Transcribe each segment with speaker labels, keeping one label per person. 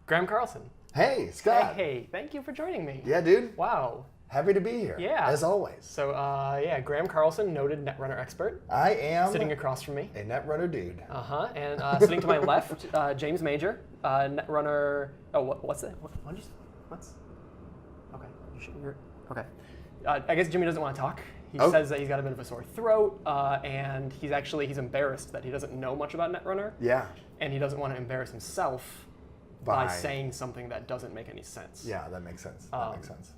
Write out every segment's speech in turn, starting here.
Speaker 1: Graham Carlson.
Speaker 2: Hey, Scott.
Speaker 1: Hey, thank you for joining me.
Speaker 2: Yeah, dude.
Speaker 1: Wow.
Speaker 2: Happy to be here.
Speaker 1: Yeah.
Speaker 2: As always.
Speaker 1: So, Graham Carlson, noted Netrunner expert.
Speaker 2: I am
Speaker 1: Sitting across from me.
Speaker 2: a Netrunner dude.
Speaker 1: And sitting to my left, James Major, Netrunner. Oh, what's that? What did you say? What's? Okay. You're okay. I guess Jimmy doesn't want to talk. He says that he's got a bit of a sore throat, and he's embarrassed that he doesn't know much about Netrunner.
Speaker 2: Yeah.
Speaker 1: And he doesn't want to embarrass himself by saying something that doesn't make any sense.
Speaker 2: Yeah, that makes sense. That makes sense.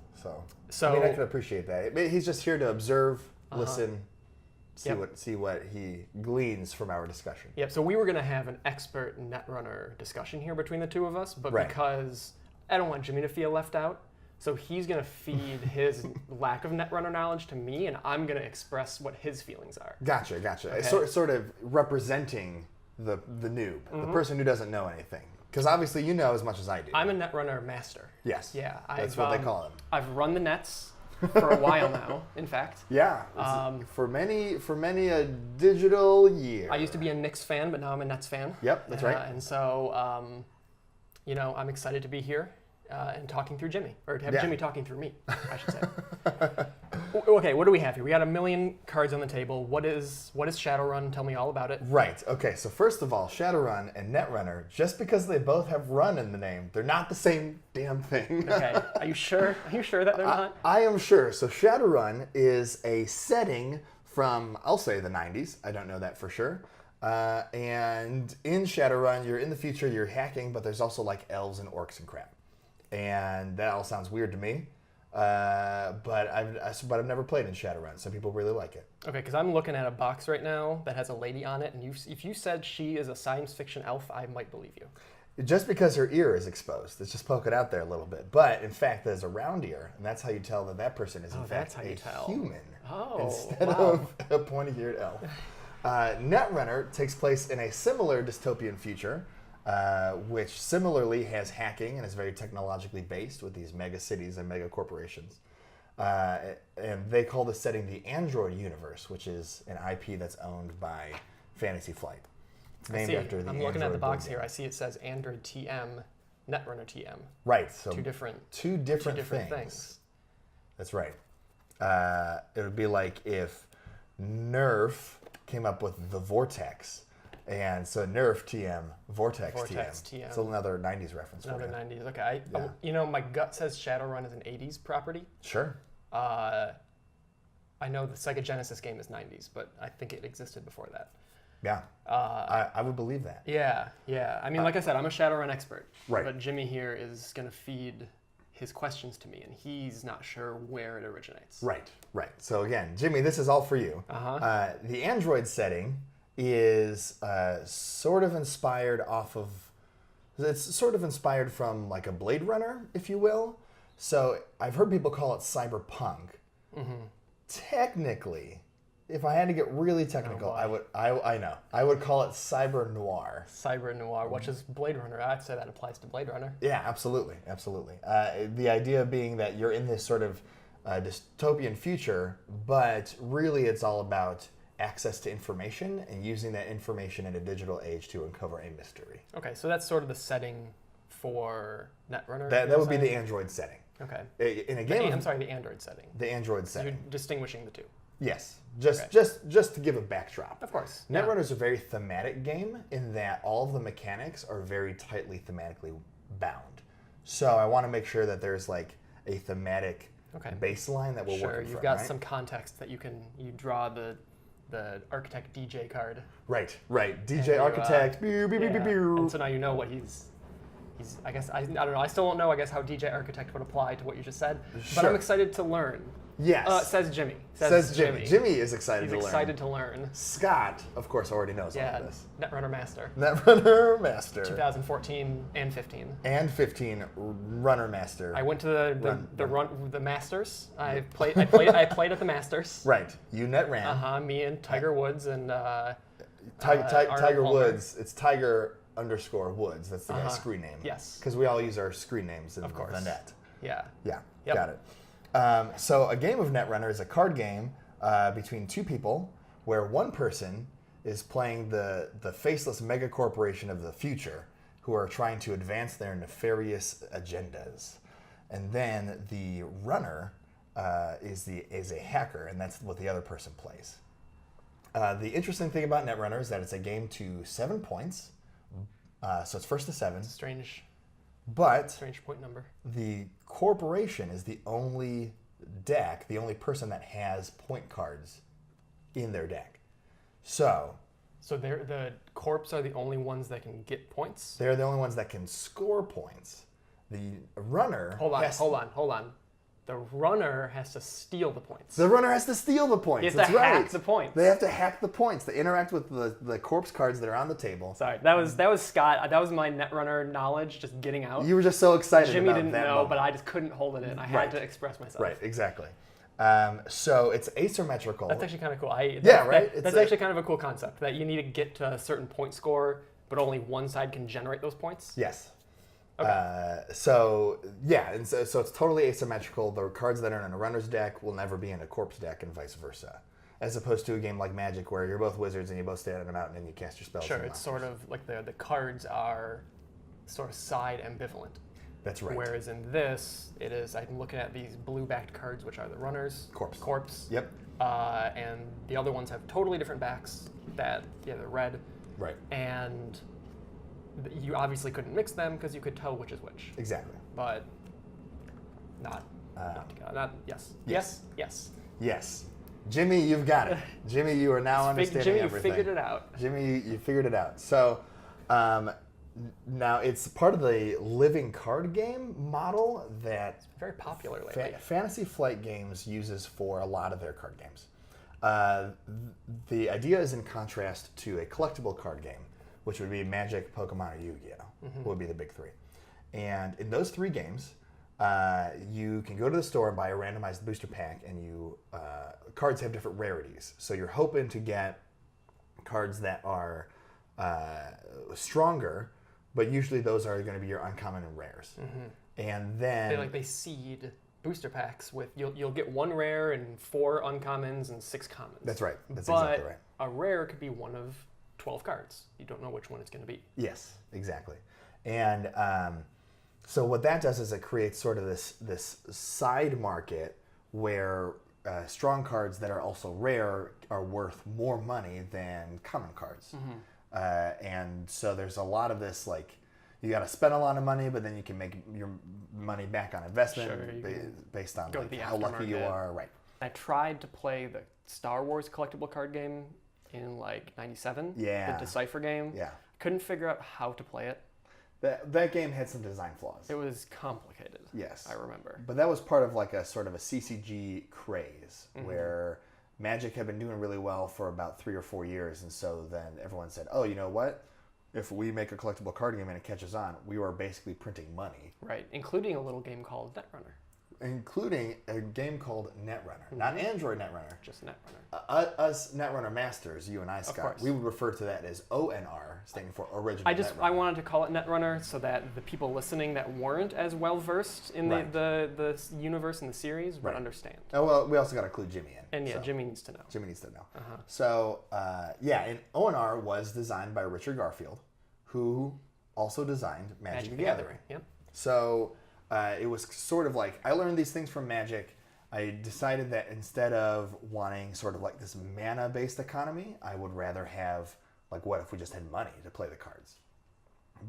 Speaker 1: So
Speaker 2: I mean, I can appreciate that. He's just here to observe, listen, see what he gleans from our discussion.
Speaker 1: Yep. So we were going to have an expert Netrunner discussion here between the two of us, but because I don't want Jimmy to feel left out, so he's going to feed his lack of Netrunner knowledge to me, and I'm going to express what his feelings are.
Speaker 2: Gotcha.
Speaker 1: Okay.
Speaker 2: It's sort of representing the noob, the person who doesn't know anything. Because obviously you know as much as I do.
Speaker 1: I'm a Netrunner master.
Speaker 2: Yes.
Speaker 1: Yeah.
Speaker 2: That's what they call him.
Speaker 1: I've run the nets for a while now, in fact.
Speaker 2: Yeah. For many a digital year.
Speaker 1: I used to be a Knicks fan, but now I'm a Nets fan.
Speaker 2: Yep, that's right.
Speaker 1: And so, I'm excited to be here and talking through Jimmy, or to have Jimmy talking through me, I should say. Okay, what do we have here? We got a million cards on the table. What is Shadowrun? Tell me all about it.
Speaker 2: Right. Okay. So first of all, Shadowrun and Netrunner, just because they both have "run" in the name, they're not the same damn thing.
Speaker 1: Okay. Are you sure? Are you sure that they're not?
Speaker 2: I am sure. So Shadowrun is a setting from, I'll say, the 90s. I don't know that for sure. And in Shadowrun, you're in the future. You're hacking, but there's also like elves and orcs and crap. And that all sounds weird to me. But I've never played in Shadowrun. Some people really like it.
Speaker 1: Okay, because I'm looking at a box right now that has a lady on it, and if you said she is a science fiction elf, I might believe you.
Speaker 2: Just because her ear is exposed, it's just poke it out there a little bit. But in fact, there's a round ear, and that's how you tell that person is in fact a human instead of a pointy-eared elf. Netrunner takes place in a similar dystopian future. Which similarly has hacking and is very technologically based with these mega cities and mega corporations. And they call the setting the Android universe, which is an IP that's owned by Fantasy Flight. It's named after the
Speaker 1: I'm looking at the box here. I see it says Android TM, Netrunner TM.
Speaker 2: Right. So
Speaker 1: two different
Speaker 2: things. That's right. It would be like if Nerf came up with the Vortex. And so Nerf TM, Vortex TM. It's another 90s reference
Speaker 1: another
Speaker 2: for you.
Speaker 1: 90s, okay. My gut says Shadowrun is an 80s property.
Speaker 2: Sure.
Speaker 1: I know the Sega Genesis game is 90s, but I think it existed before that.
Speaker 2: Yeah, I would believe that.
Speaker 1: Yeah. I mean, like I said, I'm a Shadowrun expert.
Speaker 2: Right.
Speaker 1: But Jimmy here is going to feed his questions to me, and he's not sure where it originates.
Speaker 2: Right. So again, Jimmy, this is all for you. The Android setting is sort of inspired from like a Blade Runner, if you will. So I've heard people call it cyberpunk. Technically, if I had to get really technical, I would call it cyber noir.
Speaker 1: Cyber noir, which is Blade Runner. I'd say that applies to Blade Runner.
Speaker 2: Yeah, absolutely. The idea being that you're in this sort of dystopian future, but really it's all about access to information and using that information in a digital age to uncover a mystery.
Speaker 1: Okay, so that's sort of the setting for Netrunner.
Speaker 2: That would be the Android setting.
Speaker 1: Okay.
Speaker 2: In a game,
Speaker 1: the Android setting.
Speaker 2: The Android setting.
Speaker 1: So you're distinguishing the two.
Speaker 2: Yes, just to give a backdrop.
Speaker 1: Of course.
Speaker 2: Netrunner is a very thematic game in that all of the mechanics are very tightly thematically bound. So I want to make sure that there's like a thematic baseline that we're working from.
Speaker 1: Sure, you've got some context that you draw the architect DJ card.
Speaker 2: Right. DJ architect.
Speaker 1: And so now you know what he's. I guess I don't know. I still don't know. I guess how DJ architect would apply to what you just said. But I'm excited to learn.
Speaker 2: Yes.
Speaker 1: Says Jimmy.
Speaker 2: Says Jimmy. Jimmy is excited to learn.
Speaker 1: He's excited to learn.
Speaker 2: Scott, of course, already knows all of this.
Speaker 1: Netrunner Master.
Speaker 2: 2014
Speaker 1: and 15.
Speaker 2: And 15 Runner Master.
Speaker 1: I went to the Masters. I played at the Masters.
Speaker 2: Right. You net ran.
Speaker 1: Me and Tiger Woods and
Speaker 2: Tiger Woods. It's Tiger_Woods. That's the guy's screen name.
Speaker 1: Yes.
Speaker 2: Because we all use our screen names in the net.
Speaker 1: Yeah.
Speaker 2: Yep. Got it. So a game of Netrunner is a card game between two people where one person is playing the faceless mega corporation of the future who are trying to advance their nefarious agendas. And then the runner is a hacker, and that's what the other person plays. The interesting thing about Netrunner is that it's a game to 7 points, so it's first to 7.
Speaker 1: Strange point number. The
Speaker 2: corporation is the only deck, the only person that has point cards in their deck. So
Speaker 1: the corps are the only ones that can get points?
Speaker 2: They're the only ones that can score points. The runner...
Speaker 1: Hold on. The runner has to steal the points.
Speaker 2: The runner has to steal the points.
Speaker 1: He has to hack the points.
Speaker 2: They have to hack the points. They interact with the corpse cards that are on the table.
Speaker 1: Sorry, that was Scott. That was my Netrunner knowledge just getting out.
Speaker 2: You were just so excited
Speaker 1: Jimmy
Speaker 2: about
Speaker 1: didn't
Speaker 2: that
Speaker 1: know,
Speaker 2: moment.
Speaker 1: but I just couldn't hold it in. I had to express myself.
Speaker 2: Right, exactly. So it's asymmetrical.
Speaker 1: That's actually kind of cool. That's actually kind of a cool concept, that you need to get to a certain point score, but only one side can generate those points.
Speaker 2: Yes.
Speaker 1: Okay.
Speaker 2: So it's totally asymmetrical. The cards that are in a runner's deck will never be in a corpse deck, and vice versa. As opposed to a game like Magic, where you're both wizards and you both stand on a mountain and you cast your spells.
Speaker 1: Sure, it's sort of like the cards are sort of side ambivalent.
Speaker 2: That's right.
Speaker 1: Whereas in this, it is, I'm looking at these blue-backed cards, which are the runners. Corpse.
Speaker 2: Yep.
Speaker 1: And the other ones have totally different backs. They're red.
Speaker 2: Right.
Speaker 1: And you obviously couldn't mix them because you could tell which is which.
Speaker 2: Exactly.
Speaker 1: But not together. Yes.
Speaker 2: Jimmy, you've got it. Jimmy, you are now understanding everything.
Speaker 1: Jimmy, you figured it out.
Speaker 2: Jimmy, you figured it out. So now it's part of the living card game model that
Speaker 1: it's very popular lately.
Speaker 2: Fantasy Flight Games uses for a lot of their card games. The idea is in contrast to a collectible card game, which would be Magic, Pokemon, or Yu-Gi-Oh! Would be the big three. And in those 3 games, you can go to the store and buy a randomized booster pack, and cards have different rarities. So you're hoping to get cards that are stronger, but usually those are going to be your uncommon and rares. And then
Speaker 1: they seed booster packs with you'll get 1 rare and 4 uncommons and 6 commons.
Speaker 2: That's right. That's exactly right.
Speaker 1: A rare could be one of 12 cards. You don't know which one it's going to be.
Speaker 2: Yes, exactly. And so what that does is it creates sort of this side market where strong cards that are also rare are worth more money than common cards. And so there's a lot of this, like, you got to spend a lot of money, but then you can make your money back on investment based on how lucky you are. Right.
Speaker 1: I tried to play the Star Wars collectible card game in like '97.
Speaker 2: Yeah.
Speaker 1: The Decipher game.
Speaker 2: Yeah.
Speaker 1: Couldn't figure out how to play it.
Speaker 2: That game had some design flaws.
Speaker 1: It was complicated.
Speaker 2: Yes.
Speaker 1: I remember.
Speaker 2: But that was part of like a sort of a CCG craze where Magic had been doing really well for about 3 or 4 years, and so then everyone said, "Oh, you know what? If we make a collectible card game and it catches on, we are basically printing money."
Speaker 1: Right, including a little game called Netrunner.
Speaker 2: Including a game called Netrunner. Not Android Netrunner.
Speaker 1: Just Netrunner.
Speaker 2: Us Netrunner masters, you and I, Scott, we would refer to that as ONR, standing for Original Netrunner.
Speaker 1: I wanted to call it Netrunner so that the people listening that weren't as well versed in the universe and the series would understand.
Speaker 2: Oh, well, we also got to include Jimmy in.
Speaker 1: And Jimmy needs to know.
Speaker 2: Jimmy needs to know. So, and ONR was designed by Richard Garfield, who also designed Magic the Gathering.
Speaker 1: Yep.
Speaker 2: So it was sort of like, I learned these things from Magic. I decided that instead of wanting sort of like this mana-based economy, I would rather have, like, what if we just had money to play the cards?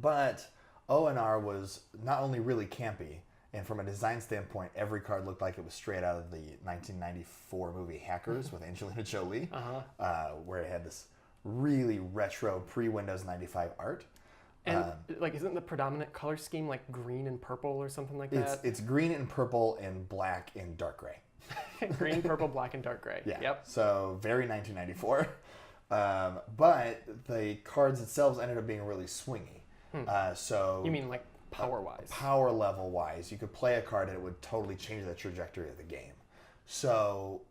Speaker 2: But ONR was not only really campy, and from a design standpoint, every card looked like it was straight out of the 1994 movie Hackers with Angelina Jolie, where it had this really retro pre-Windows 95 art.
Speaker 1: And isn't the predominant color scheme like green and purple or something like that?
Speaker 2: It's green and purple and black and dark gray.
Speaker 1: Green, purple, black, and dark gray.
Speaker 2: Yeah.
Speaker 1: Yep.
Speaker 2: So very 1994. But the cards themselves ended up being really swingy. So
Speaker 1: you mean like power-wise?
Speaker 2: Power level-wise, you could play a card and it would totally change the trajectory of the game. So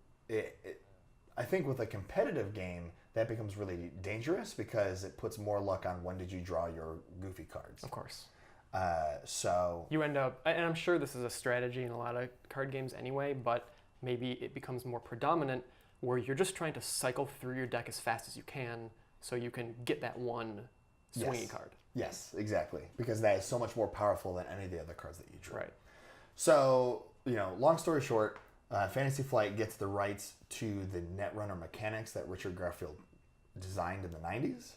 Speaker 2: I think with a competitive game, that becomes really dangerous because it puts more luck on when did you draw your goofy cards.
Speaker 1: Of course.
Speaker 2: So
Speaker 1: you end up, and I'm sure this is a strategy in a lot of card games anyway, but maybe it becomes more predominant where you're just trying to cycle through your deck as fast as you can so you can get that one swingy card.
Speaker 2: Yes, exactly. Because that is so much more powerful than any of the other cards that you drew.
Speaker 1: Right.
Speaker 2: So, long story short, Fantasy Flight gets the rights to the Netrunner mechanics that Richard Garfield designed in the 90s.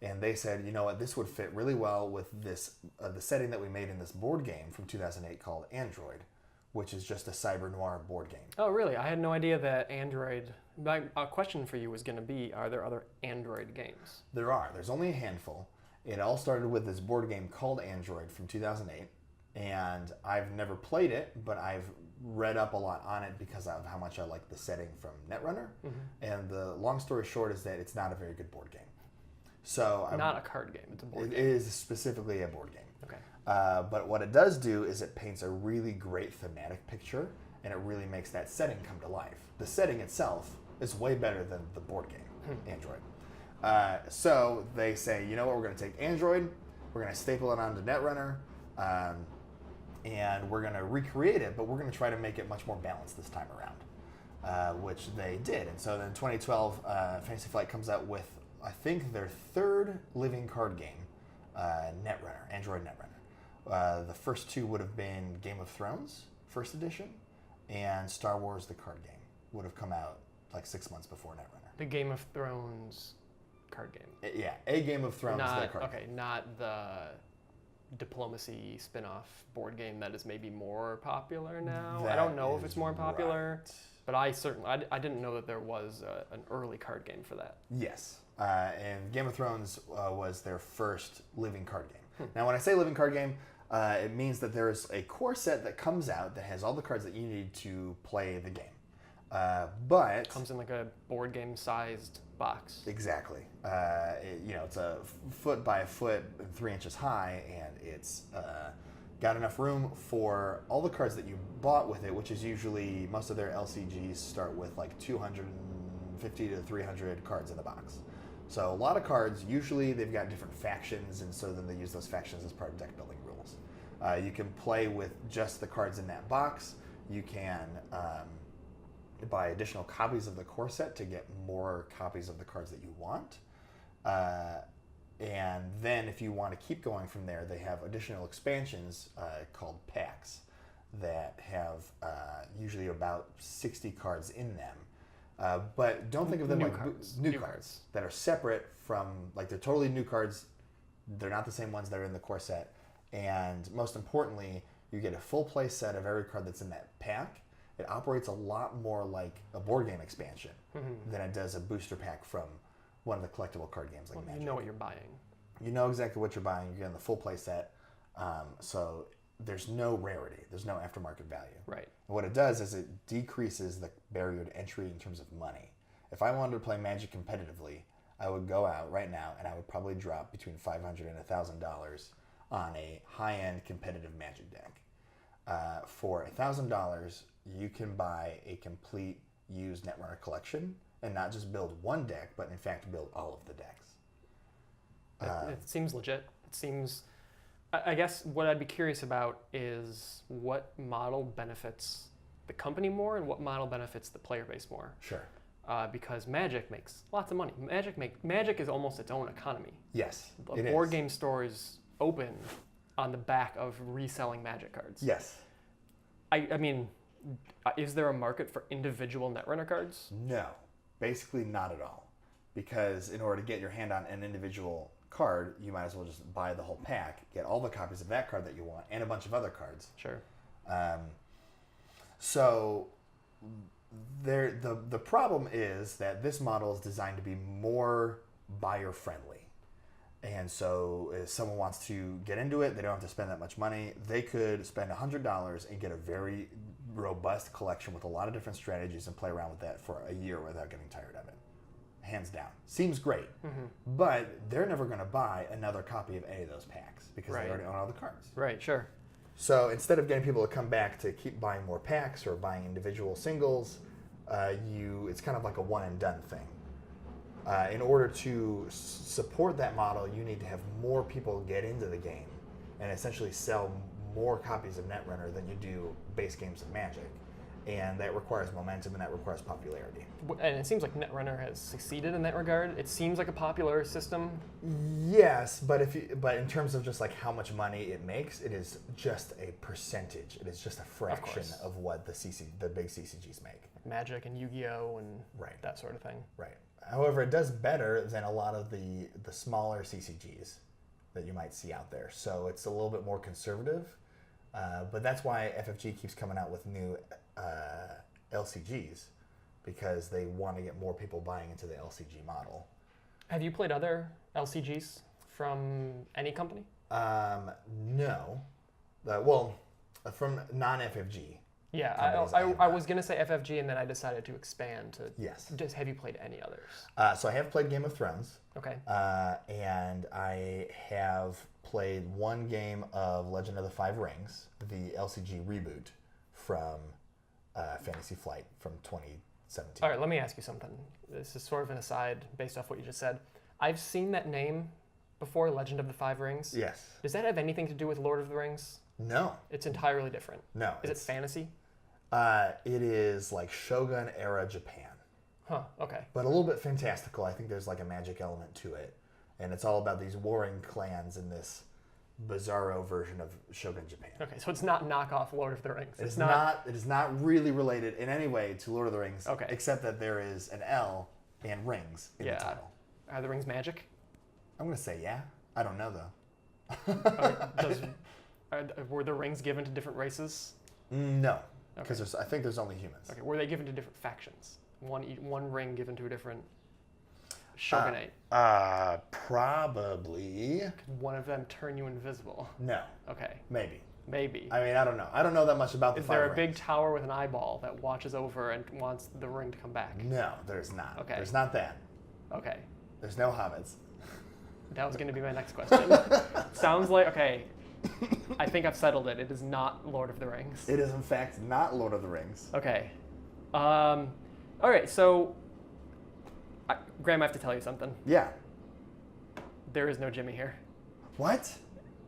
Speaker 2: And they said, you know what, this would fit really well with this the setting that we made in this board game from 2008 called Android, which is just a cyber noir board game.
Speaker 1: Oh, really? I had no idea that Android... My question for you was going to be, are there other Android games?
Speaker 2: There are. There's only a handful. It all started with this board game called Android from 2008. And I've never played it, but I've read up a lot on it because of how much I like the setting from Netrunner. And the long story short is that it's not a very good board game. So
Speaker 1: not a card game, it's a board game.
Speaker 2: It is specifically a board game.
Speaker 1: Okay.
Speaker 2: But what it does do is it paints a really great thematic picture, and it really makes that setting come to life. The setting itself is way better than the board game, Android. So they say, you know what, we're going to take Android, we're going to staple it onto Netrunner, and we're going to recreate it, but we're going to try to make it much more balanced this time around, which they did. And so then in 2012, Fantasy Flight comes out with, I think, their third living card game, Netrunner, Android Netrunner. The first two would have been Game of Thrones, first edition, and Star Wars, the card game, would have come out like 6 months before Netrunner.
Speaker 1: The Game of Thrones card game.
Speaker 2: Yeah, a Game of Thrones, the card game.
Speaker 1: Not the diplomacy spin-off board game that is maybe more popular now. I don't know if it's more popular, but I didn't know that there was an early card game for that.
Speaker 2: Yes. And Game of Thrones was their first living card game. Now, when I say living card game, it means that there's a core set that comes out that has all the cards that you need to play the game. But
Speaker 1: it comes in like a board game sized box.
Speaker 2: Exactly. It's a foot by a foot and 3 inches high, and it's got enough room for all the cards that you bought with it, which is usually, most of their LCGs start with like 250 to 300 cards in the box. So a lot of cards, usually they've got different factions, and so then they use those factions as part of deck building rules. You can play with just the cards in that box. You can buy additional copies of the core set to get more copies of the cards that you want. And then if you want to keep going from there, they have additional expansions called packs that have usually about 60 cards in them. But don't think of them like new cards that are separate from, like, they're totally new cards. They're not the same ones that are in the core set. And most importantly, you get a full play set of every card that's in that pack. It operates a lot more like a board game expansion than it does a booster pack from one of the collectible card games like Magic.
Speaker 1: You know what you're buying.
Speaker 2: You know exactly what you're buying. You're getting the full play set. So there's no rarity. There's no aftermarket value.
Speaker 1: Right.
Speaker 2: And what it does is it decreases the barrier to entry in terms of money. If I wanted to play Magic competitively, I would go out right now and I would probably drop between $500 and $1,000 on a high-end competitive Magic deck. For $1,000, you can buy a complete used Netrunner collection and not just build one deck, but in fact build all of the decks.
Speaker 1: It seems legit. It seems... I guess what I'd be curious about is what model benefits the company more and what model benefits the player base more.
Speaker 2: Sure.
Speaker 1: Because Magic makes lots of money. Magic is almost its own economy.
Speaker 2: Yes,
Speaker 1: The board game stores open on the back of reselling Magic cards.
Speaker 2: Yes.
Speaker 1: I mean, is there a market for individual Netrunner cards?
Speaker 2: No, basically not at all. Because in order to get your hand on an individual card, you might as well just buy the whole pack, get all the copies of that card that you want, and a bunch of other cards.
Speaker 1: Sure.
Speaker 2: So the problem is that this model is designed to be more buyer friendly. And so if someone wants to get into it, they don't have to spend that much money. They could spend $100 and get a very robust collection with a lot of different strategies and play around with that for a year without getting tired of it. Hands down. Seems great. But they're never going to buy another copy of any of those packs because they already own all the cards.
Speaker 1: Right, sure.
Speaker 2: So instead of getting people to come back to keep buying more packs or buying individual singles, it's kind of like a one and done thing. In order to support that model, you need to have more people get into the game and essentially sell more copies of Netrunner than you do base games of Magic. And that requires momentum, and that requires popularity.
Speaker 1: And it seems like Netrunner has succeeded in that regard. It seems like a popular system.
Speaker 2: Yes, but in terms of just like how much money it makes, it is just a percentage. It is just a fraction of what the big CCGs make.
Speaker 1: Magic and Yu-Gi-Oh! And that sort of thing.
Speaker 2: Right. However, it does better than a lot of the smaller CCGs that you might see out there. So it's a little bit more conservative. But that's why FFG keeps coming out with new LCGs, because they want to get more people buying into the LCG model.
Speaker 1: Have you played other LCGs from any company?
Speaker 2: No. From non-FFG.
Speaker 1: Yeah, I was going to say FFG, and then I decided to expand to just have you played any others?
Speaker 2: So I have played Game of Thrones.
Speaker 1: Okay.
Speaker 2: And I have played one game of Legend of the Five Rings, the LCG reboot from Fantasy Flight from 2017.
Speaker 1: All right, let me ask you something. This is sort of an aside based off what you just said. I've seen that name before, Legend of the Five Rings.
Speaker 2: Yes.
Speaker 1: Does that have anything to do with Lord of the Rings?
Speaker 2: No.
Speaker 1: It's entirely different.
Speaker 2: No.
Speaker 1: Is it fantasy?
Speaker 2: It is like Shogun era Japan.
Speaker 1: Huh, okay.
Speaker 2: But a little bit fantastical. I think there's like a magic element to it. And it's all about these warring clans in this bizarro version of Shogun Japan.
Speaker 1: Okay, so it's not knockoff Lord of the Rings.
Speaker 2: It is not really related in any way to Lord of the Rings,
Speaker 1: okay,
Speaker 2: except that there is an L and rings in the title.
Speaker 1: Are the rings magic?
Speaker 2: I'm going to say yeah. I don't know, though.
Speaker 1: Were the rings given to different races?
Speaker 2: No, because I think there's only humans.
Speaker 1: Okay, were they given to different factions? One ring given to a different shogunate?
Speaker 2: Probably.
Speaker 1: Could one of them turn you invisible?
Speaker 2: No.
Speaker 1: Okay.
Speaker 2: Maybe.
Speaker 1: I mean,
Speaker 2: I don't know. I don't know that much about the Five Rings.
Speaker 1: Is there a big tower with an eyeball that watches over and wants the ring to come back?
Speaker 2: No, there's not.
Speaker 1: Okay.
Speaker 2: There's not that.
Speaker 1: Okay.
Speaker 2: There's no hobbits.
Speaker 1: That was going to be my next question. Sounds like, okay, I think I've settled it. It is not Lord of the Rings.
Speaker 2: It is, in fact, not Lord of the Rings.
Speaker 1: Okay. All right, so, Graham, I have to tell you something.
Speaker 2: Yeah.
Speaker 1: There is no Jimmy here.
Speaker 2: What?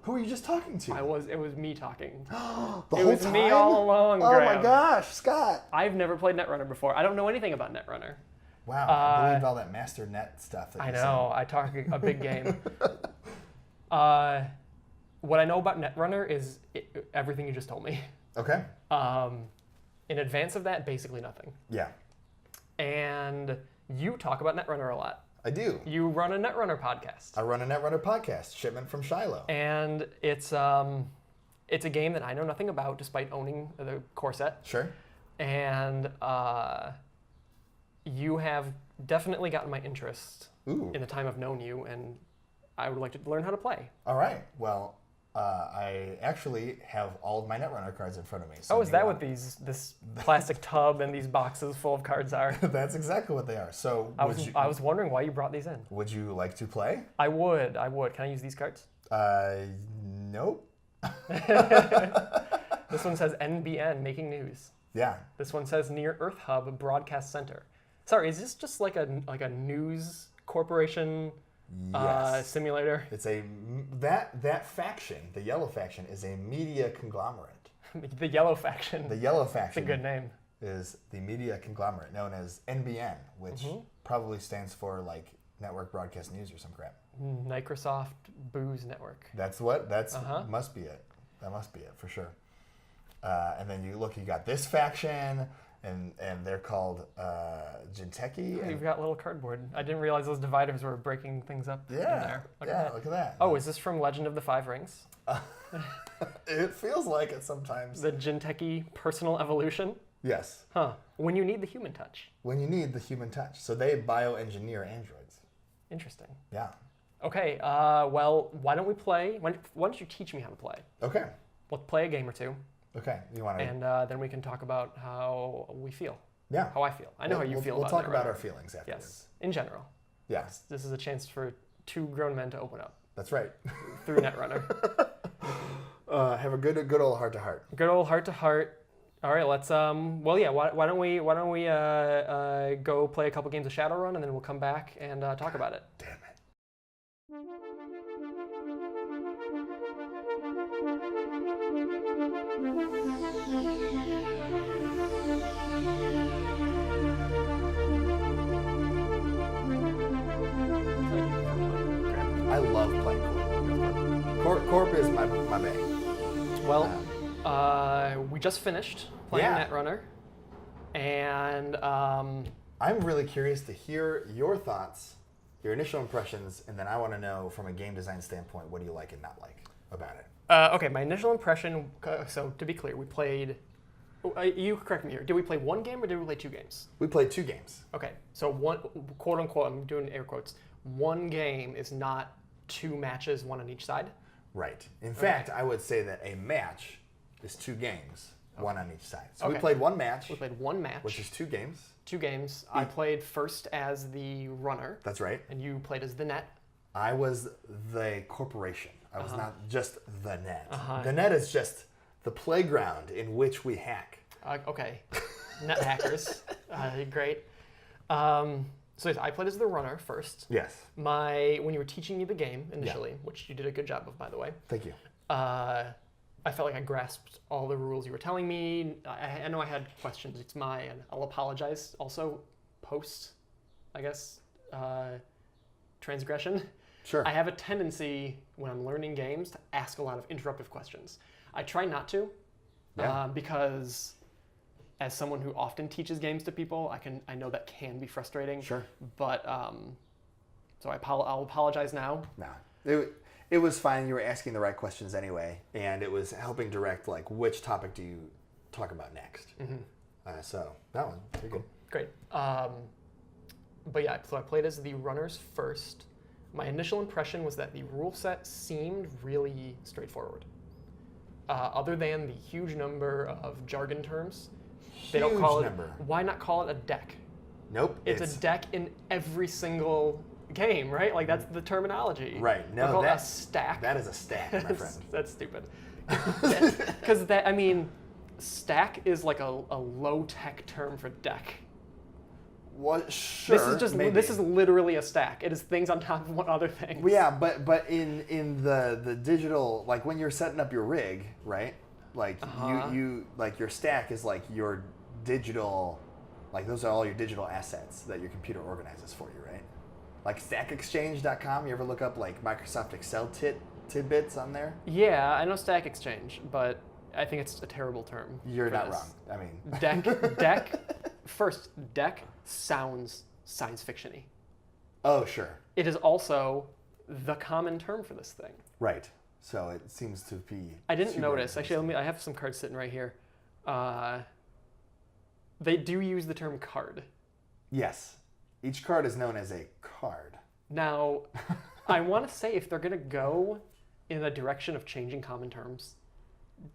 Speaker 2: Who were you just talking to?
Speaker 1: It was me talking.
Speaker 2: The whole
Speaker 1: time? It was me all along,
Speaker 2: Oh
Speaker 1: Graham.
Speaker 2: my gosh, Scott.
Speaker 1: I've never played Netrunner before. I don't know anything about Netrunner.
Speaker 2: Wow, I believe all that Master Net stuff that
Speaker 1: I know, I talk a big game. What I know about Netrunner is everything you just told me.
Speaker 2: Okay.
Speaker 1: In advance of that, basically nothing.
Speaker 2: Yeah.
Speaker 1: And you talk about Netrunner a lot.
Speaker 2: I do.
Speaker 1: You run a Netrunner podcast.
Speaker 2: I run a Netrunner podcast, Shipment from Shiloh.
Speaker 1: And it's a game that I know nothing about, despite owning the core set.
Speaker 2: Sure.
Speaker 1: And you have definitely gotten my interest in the time I've known you, and I would like to learn how to play.
Speaker 2: All right. Well, I actually have all of my Netrunner cards in front of me. So
Speaker 1: is that what this plastic tub and these boxes full of cards are?
Speaker 2: That's exactly what they are. So
Speaker 1: I was wondering why you brought these in.
Speaker 2: Would you like to play?
Speaker 1: I would. Can I use these cards?
Speaker 2: Nope.
Speaker 1: This one says NBN, making news.
Speaker 2: Yeah.
Speaker 1: This one says Near Earth Hub Broadcast Center. Sorry, is this just like a news corporation simulator?
Speaker 2: It's that faction, the yellow faction, is a media conglomerate.
Speaker 1: The yellow faction.
Speaker 2: The yellow faction.
Speaker 1: It's a good name.
Speaker 2: Is the media conglomerate known as NBN, which probably stands for like Network Broadcast News or some crap.
Speaker 1: Microsoft Booze Network.
Speaker 2: Must be it. That must be it for sure. And then you got this faction. And they're called Jinteki.
Speaker 1: You've got little cardboard. I didn't realize those dividers were breaking things up in there. Look at that. Oh, is this from Legend of the Five Rings?
Speaker 2: It feels like it sometimes.
Speaker 1: The Jinteki personal evolution?
Speaker 2: Yes.
Speaker 1: Huh. When you need the human touch.
Speaker 2: So they bioengineer androids.
Speaker 1: Interesting.
Speaker 2: Yeah.
Speaker 1: Okay, well, why don't we play? Why don't you teach me how to play?
Speaker 2: Okay.
Speaker 1: Let's play a game or two.
Speaker 2: Okay, you want to?
Speaker 1: And then we can talk about how we feel.
Speaker 2: Yeah.
Speaker 1: How I feel. I know how you feel about it.
Speaker 2: We'll talk about our feelings afterwards.
Speaker 1: Yes, in general.
Speaker 2: Yeah.
Speaker 1: This is a chance for two grown men to open up.
Speaker 2: That's right.
Speaker 1: Through Netrunner.
Speaker 2: Have a good old heart to heart.
Speaker 1: Good old heart to heart. All right, let's. Why don't we go play a couple games of Shadowrun, and then we'll come back and talk about it.
Speaker 2: Damn it. Corp is my bae.
Speaker 1: Well, we just finished playing Netrunner, and
Speaker 2: I'm really curious to hear your thoughts, your initial impressions, and then I want to know from a game design standpoint, what do you like and not like about it?
Speaker 1: Okay, my initial impression, so to be clear, we played, you correct me here, did we play one game or did we play 2 games?
Speaker 2: We played 2 games.
Speaker 1: Okay, so one, quote unquote, I'm doing air quotes, one game is not 2 matches, one on each side?
Speaker 2: Right. In fact, I would say that a match is 2 games, one on each side. So we played one match.
Speaker 1: We played one match.
Speaker 2: Which is 2 games.
Speaker 1: 2 games. I played first as the runner.
Speaker 2: That's right.
Speaker 1: And you played as the net.
Speaker 2: I was the corporation. I was not just the net. The net is just the playground in which we hack.
Speaker 1: Okay. Net hackers. Great. So I played as the runner first.
Speaker 2: Yes.
Speaker 1: When you were teaching me the game initially, which you did a good job of, by the way.
Speaker 2: Thank you.
Speaker 1: I felt like I grasped all the rules you were telling me. I know I had questions. It's and I'll apologize also post, I guess, transgression.
Speaker 2: Sure.
Speaker 1: I have a tendency when I'm learning games to ask a lot of interruptive questions. I try not to, because as someone who often teaches games to people, I know that can be frustrating.
Speaker 2: Sure.
Speaker 1: But so I'll apologize now.
Speaker 2: No, it was fine. You were asking the right questions anyway, and it was helping direct like which topic do you talk about next. So that one, you're good.
Speaker 1: Great. But yeah, so I played as the runners first. My initial impression was that the rule set seemed really straightforward. Other than the huge number of jargon terms, they don't call it. Why not call it a deck?
Speaker 2: Nope.
Speaker 1: It's a deck in every single game, right? Like that's the terminology.
Speaker 2: Right. No,
Speaker 1: call it a stack.
Speaker 2: That is a stack, my friend.
Speaker 1: That's stupid. Because stack is like a low-tech term for deck.
Speaker 2: Well, sure.
Speaker 1: This is literally a stack. It is things on top of one other thing.
Speaker 2: Well, yeah, but in the digital, like when you're setting up your rig, right? Like you like your stack is like your digital, like those are all your digital assets that your computer organizes for you, right? Like StackExchange.com. You ever look up like Microsoft Excel tidbits on there?
Speaker 1: Yeah, I know Stack Exchange, but I think it's a terrible term.
Speaker 2: You're not wrong. I mean,
Speaker 1: deck. First, deck sounds science fiction-y.
Speaker 2: Oh, sure.
Speaker 1: It is also the common term for this thing.
Speaker 2: Right. So it seems to be.
Speaker 1: I didn't notice. Actually, I have some cards sitting right here. They do use the term card.
Speaker 2: Yes. Each card is known as a card.
Speaker 1: Now, I want to say if they're going to go in the direction of changing common terms,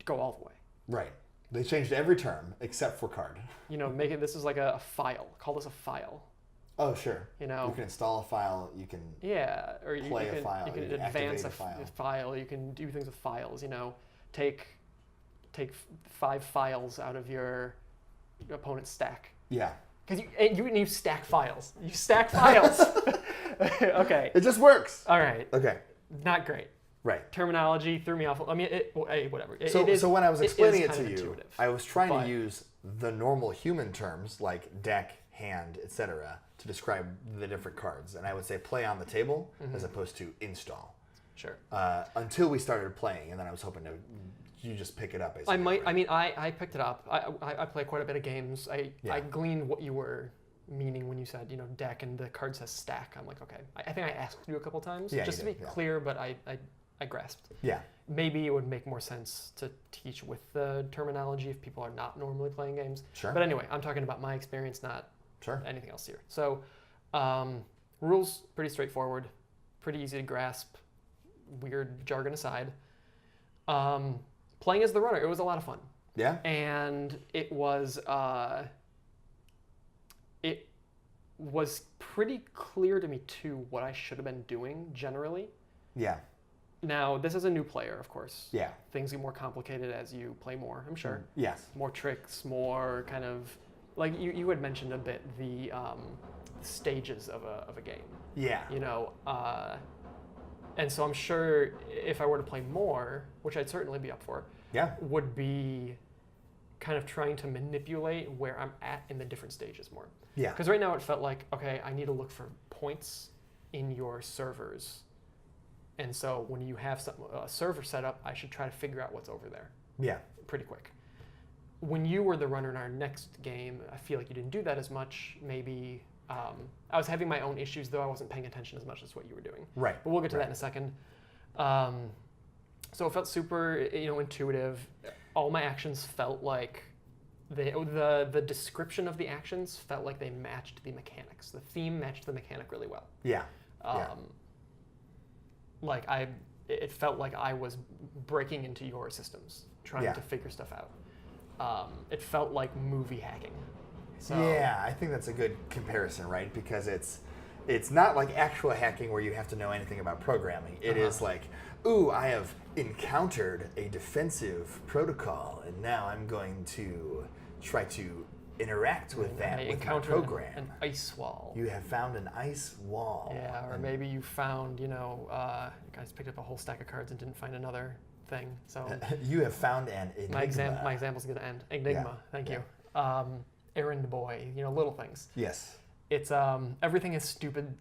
Speaker 1: go all the way.
Speaker 2: Right. They changed every term except for card.
Speaker 1: You know, make it, this is like a file. Call this a file.
Speaker 2: Oh, sure.
Speaker 1: You know,
Speaker 2: you can install a file. You can
Speaker 1: or
Speaker 2: play a file.
Speaker 1: You can advance a file. You can do things with files. You know, take 5 files out of your opponent's stack.
Speaker 2: Yeah.
Speaker 1: Because you stack files. You stack files. Okay.
Speaker 2: It just works.
Speaker 1: All right.
Speaker 2: Okay.
Speaker 1: Not great.
Speaker 2: Right.
Speaker 1: Terminology threw me off. I mean, whatever.
Speaker 2: So when I was explaining it to you,
Speaker 1: intuitive,
Speaker 2: I was trying to use the normal human terms like deck, hand, etc. to describe the different cards. And I would say play on the table as opposed to install.
Speaker 1: Sure.
Speaker 2: Until we started playing, and then I was hoping you just pick it up. Basically,
Speaker 1: I might. I mean, I picked it up. I play quite a bit of games. I gleaned what you were meaning when you said, deck and the card says stack. I'm like, okay. I think I asked you a couple times just to be clear, but I grasped.
Speaker 2: Yeah.
Speaker 1: Maybe it would make more sense to teach with the terminology if people are not normally playing games.
Speaker 2: Sure.
Speaker 1: But anyway, I'm talking about my experience, not anything else here. So, rules pretty straightforward, pretty easy to grasp. Weird jargon aside. Playing as the runner, it was a lot of fun.
Speaker 2: Yeah.
Speaker 1: And it was pretty clear to me too what I should have been doing generally.
Speaker 2: Yeah.
Speaker 1: Now, this is a new player, of course.
Speaker 2: Yeah.
Speaker 1: Things get more complicated as you play more, I'm sure.
Speaker 2: Yes.
Speaker 1: More tricks, more kind of, like you had mentioned a bit, the stages of a game.
Speaker 2: Yeah.
Speaker 1: And so I'm sure if I were to play more, which I'd certainly be up for, would be kind of trying to manipulate where I'm at in the different stages more.
Speaker 2: Yeah.
Speaker 1: Because right now it felt like, okay, I need to look for points in your servers And so when you have a server set up, I should try to figure out what's over there.
Speaker 2: Yeah.
Speaker 1: Pretty quick. When you were the runner in our next game, I feel like you didn't do that as much. Maybe I was having my own issues, though I wasn't paying attention as much as what you were doing.
Speaker 2: Right.
Speaker 1: But we'll get to that in a second. So it felt super, intuitive. All my actions felt like the description of the actions felt like they matched the mechanics. The theme matched the mechanic really well.
Speaker 2: Yeah.
Speaker 1: It felt like I was breaking into your systems, trying to figure stuff out. It felt like movie hacking. So,
Speaker 2: yeah, I think that's a good comparison, right? Because it's not like actual hacking where you have to know anything about programming. It is like, ooh, I have encountered a defensive protocol, and now I'm going to try to interact with that with my program.
Speaker 1: An ice wall.
Speaker 2: You have found an ice wall.
Speaker 1: Yeah, or maybe you found, you guys picked up a whole stack of cards and didn't find another thing. So
Speaker 2: you have found an enigma.
Speaker 1: My example's going to end. Enigma, thank you. Errand boy, little things.
Speaker 2: Yes.
Speaker 1: It's everything is stupid,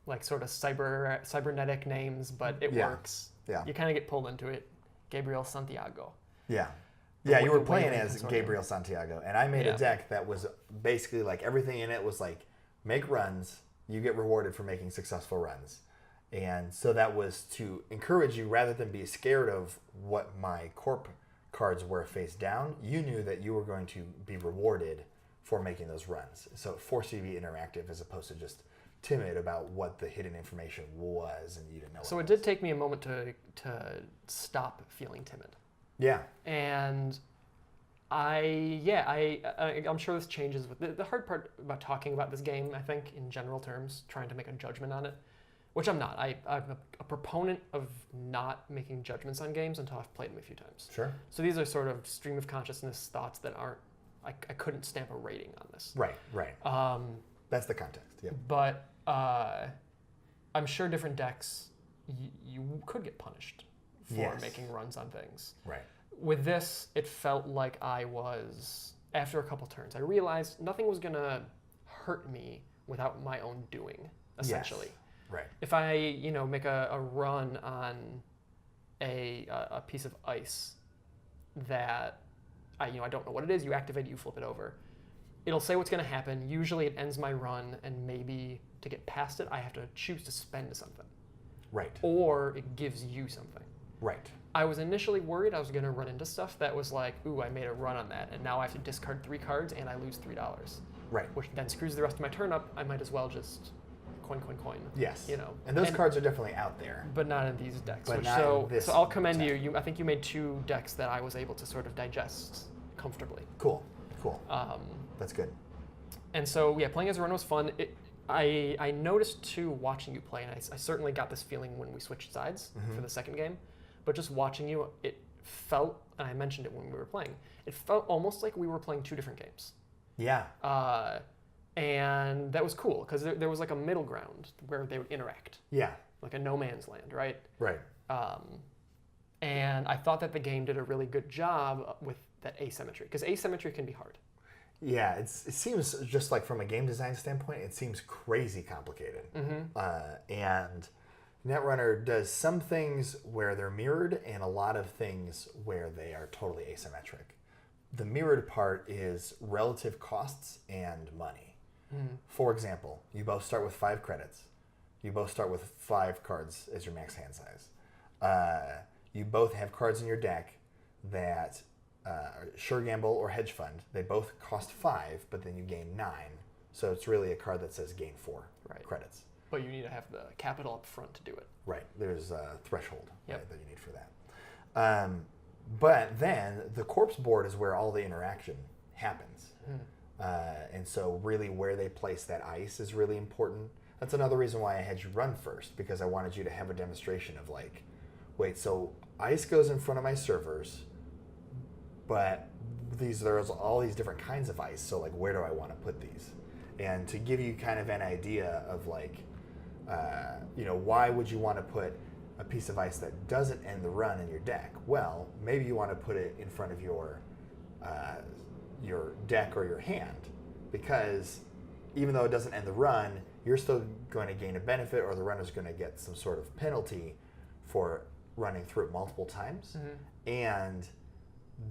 Speaker 1: like sort of cybernetic names, but it works. Yeah. You kind of get pulled into it. Gabriel Santiago.
Speaker 2: Yeah. Yeah, you were playing as Gabriel Santiago, and I made a deck that was basically like everything in it was like make runs, you get rewarded for making successful runs. And so that was to encourage you rather than be scared of what my corp cards were face down, you knew that you were going to be rewarded for making those runs. So it forced you to be interactive as opposed to just timid about what the hidden information was and you didn't know.
Speaker 1: So it did take me a moment to stop feeling timid. Yeah. And I'm sure this changes with the hard part about talking about this game, I think, in general terms, trying to make a judgment on it, which I'm not. I'm a proponent of not making judgments on games until I've played them a few times. Sure. So these are sort of stream of consciousness thoughts that aren't, I couldn't stamp a rating on this.
Speaker 2: Right. That's the context, yeah.
Speaker 1: But I'm sure different decks, you could get punished for making runs on things. Right. With this, it felt like I was, after a couple turns, I realized nothing was going to hurt me without my own doing, essentially. Yes. Right. If I, make a run on a piece of ice that I don't know what it is, you activate it, you flip it over. It'll say what's going to happen. Usually it ends my run, and maybe to get past it, I have to choose to spend something. Right. Or it gives you something. Right. I was initially worried I was going to run into stuff that was like, ooh, I made a run on that, and now I have to discard 3 cards, and I lose $3. Right. Which then screws the rest of my turn up. I might as well just coin.
Speaker 2: Yes. And those cards are definitely out there.
Speaker 1: But not in these decks. So I'll commend you. I think you made 2 decks that I was able to sort of digest comfortably.
Speaker 2: Cool. That's good.
Speaker 1: And so, playing as a run was fun. I noticed, too, watching you play, and I certainly got this feeling when we switched sides for the second game, but just watching you, it felt, and I mentioned it when we were playing, it felt almost like we were playing 2 different games. Yeah. And that was cool, because there was like a middle ground where they would interact. Yeah. Like a no man's land, right? Right. And I thought that the game did a really good job with that asymmetry, because asymmetry can be hard.
Speaker 2: Yeah, it seems just like from a game design standpoint, it seems crazy complicated. And Netrunner does some things where they're mirrored and a lot of things where they are totally asymmetric. The mirrored part is relative costs and money. For example, you both start with 5 credits. You both start with 5 cards as your max hand size. You both have cards in your deck that Sure Gamble or Hedge Fund, they both cost 5, but then you gain 9. So it's really a card that says gain 4 credits.
Speaker 1: But you need to have the capital up front to do it.
Speaker 2: Right. There's a threshold that you need for that. But then the corpse board is where all the interaction happens. And so really where they place that ice is really important. That's another reason why I had you run first, because I wanted you to have a demonstration of like, wait, so ice goes in front of my servers, but there's all these different kinds of ice, so like where do I want to put these? And to give you kind of an idea of like, why would you want to put a piece of ice that doesn't end the run in your deck? Well, maybe you want to put it in front of your deck or your hand, because even though it doesn't end the run, you're still going to gain a benefit, or the runner's going to get some sort of penalty for running through it multiple times, and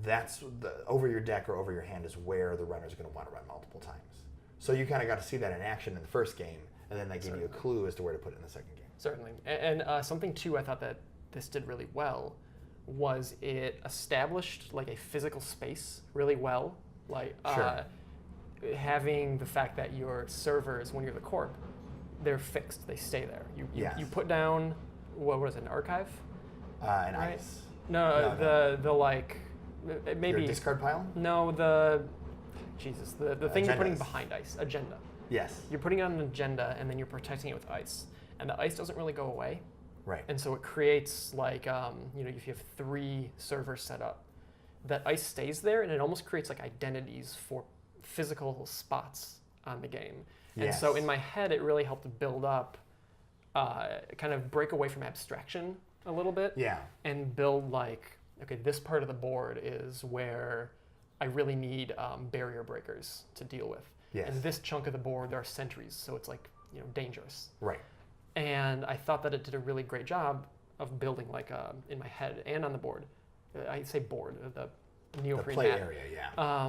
Speaker 2: that's over your deck or over your hand is where the runner's going to want to run multiple times. So you kind of got to see that in action in the first game, and then that gave you a clue as to where to put it in the second game.
Speaker 1: Certainly. And something, too, I thought that this did really well was it established like a physical space really well. Like having the fact that your servers, when you're the corp, they're fixed. They stay there. You put down, what was it, an archive?
Speaker 2: An ice.
Speaker 1: No, the like, maybe.
Speaker 2: Your discard pile?
Speaker 1: No, the thing you're putting behind ice, agenda.
Speaker 2: Yes.
Speaker 1: You're putting on an agenda and then you're protecting it with ice. And the ice doesn't really go away.
Speaker 2: Right.
Speaker 1: And so it creates like, if you have 3 servers set up, that ice stays there and it almost creates like identities for physical spots on the game. And so in my head, it really helped build up, kind of break away from abstraction a little bit.
Speaker 2: Yeah. And
Speaker 1: build like, okay, this part of the board is where I really need barrier breakers to deal with.
Speaker 2: Yes.
Speaker 1: And this chunk of the board, there are sentries, so it's like, dangerous.
Speaker 2: Right.
Speaker 1: And I thought that it did a really great job of building like in my head and on the board. I say board, the neoprene
Speaker 2: the play
Speaker 1: mat.
Speaker 2: area, yeah.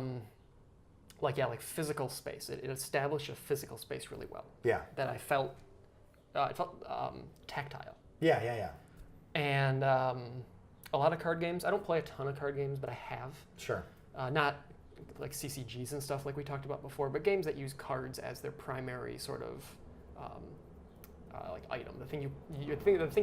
Speaker 1: Like physical space. It established a physical space really well.
Speaker 2: Yeah.
Speaker 1: That I felt, it felt tactile.
Speaker 2: Yeah.
Speaker 1: And a lot of card games. I don't play a ton of card games, but I have.
Speaker 2: Sure.
Speaker 1: Not like CCGs and stuff like we talked about before, but games that use cards as their primary sort of like item. The thing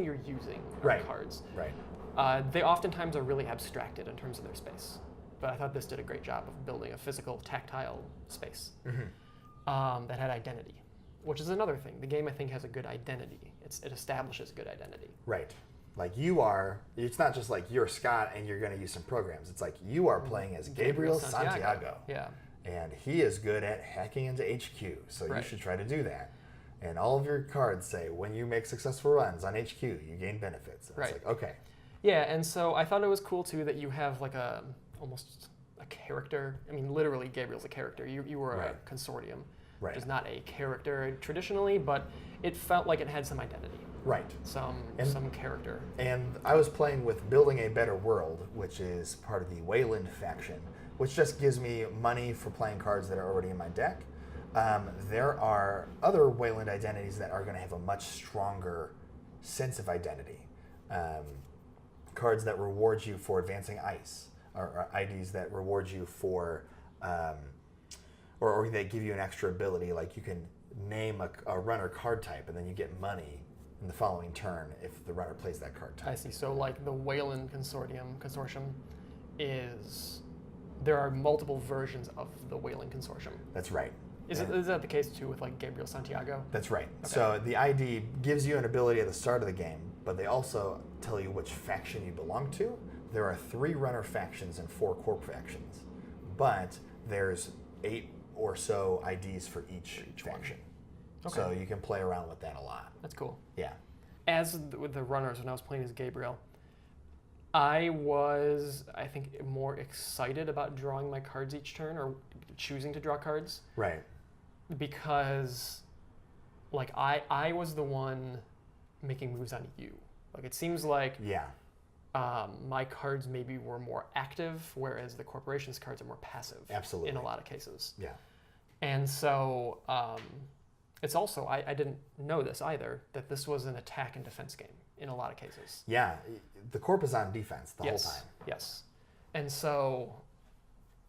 Speaker 1: you're using are cards.
Speaker 2: Right.
Speaker 1: They oftentimes are really abstracted in terms of their space, but I thought this did a great job of building a physical, tactile space that had identity, which is another thing. The game, I think, has a good identity. It establishes good identity.
Speaker 2: Right. Like it's not just like you're Scott and you're going to use some programs. It's like you are playing as Gabriel Santiago.
Speaker 1: Yeah.
Speaker 2: And he is good at hacking into HQ, so you should try to do that. And all of your cards say, when you make successful runs on HQ, you gain benefits. And it's like, okay.
Speaker 1: Yeah, and so I thought it was cool, too, that you have like almost a character. I mean, literally, Gabriel's a character. You were a consortium, which is not a character traditionally, but it felt like it had some identity.
Speaker 2: Right.
Speaker 1: Some character. And
Speaker 2: I was playing with Building a Better World, which is part of the Wayland faction, which just gives me money for playing cards that are already in my deck. There are other Wayland identities that are going to have a much stronger sense of identity. Cards that reward you for advancing ice, or IDs that reward you for, or they give you an extra ability, like you can name a runner card type and then you get money in the following turn if the runner plays that card type.
Speaker 1: I see. So like the Wayland consortium is, there are multiple versions of the Wayland consortium.
Speaker 2: That's right.
Speaker 1: Is that the case too with like Gabriel Santiago?
Speaker 2: That's right.
Speaker 1: Okay.
Speaker 2: So the ID gives you an ability at the start of the game, but they also tell you which faction you belong to. There are 3 runner factions and 4 corp factions, but there's 8 or so IDs for each faction. Okay. So you can play around with that a lot.
Speaker 1: That's cool.
Speaker 2: Yeah.
Speaker 1: As with the runners, when I was playing as Gabriel, I was, I think, more excited about drawing my cards each turn or choosing to draw cards.
Speaker 2: Right.
Speaker 1: Because, like, I was the one making moves on you. Like, it seems like my cards maybe were more active, whereas the corporation's cards are more passive.
Speaker 2: Absolutely.
Speaker 1: In a lot of cases.
Speaker 2: Yeah.
Speaker 1: And so, it's also, I didn't know this either, that this was an attack and defense game in a lot of cases.
Speaker 2: Yeah, the corp is on defense the whole time.
Speaker 1: Yes. And so,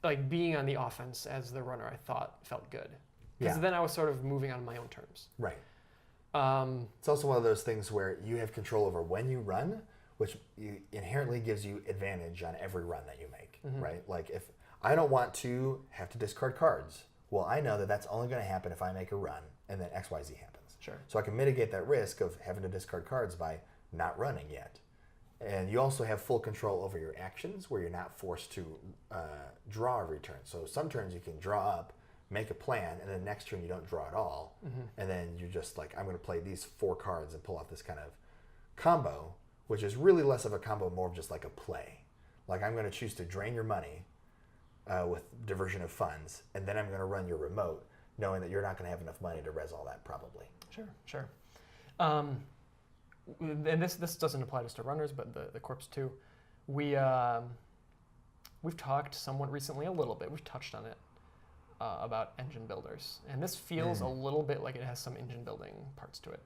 Speaker 1: like, being on the offense as the runner, I thought felt good. Because then I was sort of moving on my own terms.
Speaker 2: Right. It's also one of those things where you have control over when you run, which inherently gives you advantage on every run that you make, right? Like, if I don't want to have to discard cards, well, I know that that's only going to happen if I make a run, and then XYZ happens.
Speaker 1: Sure.
Speaker 2: So I can mitigate that risk of having to discard cards by not running yet. And you also have full control over your actions, where you're not forced to draw every turn. So some turns you can draw up, make a plan, and then next turn you don't draw at all. And then you're just like, I'm going to play these 4 cards and pull off this kind of combo, which is really less of a combo, more of just like a play. Like, I'm going to choose to drain your money with diversion of funds, and then I'm going to run your remote, knowing that you're not going to have enough money to res all that probably.
Speaker 1: Sure. and this doesn't apply just to runners, but the corps too. We've talked somewhat recently, a little bit. We've touched on it about engine builders, and this feels a little bit like it has some engine building parts to it,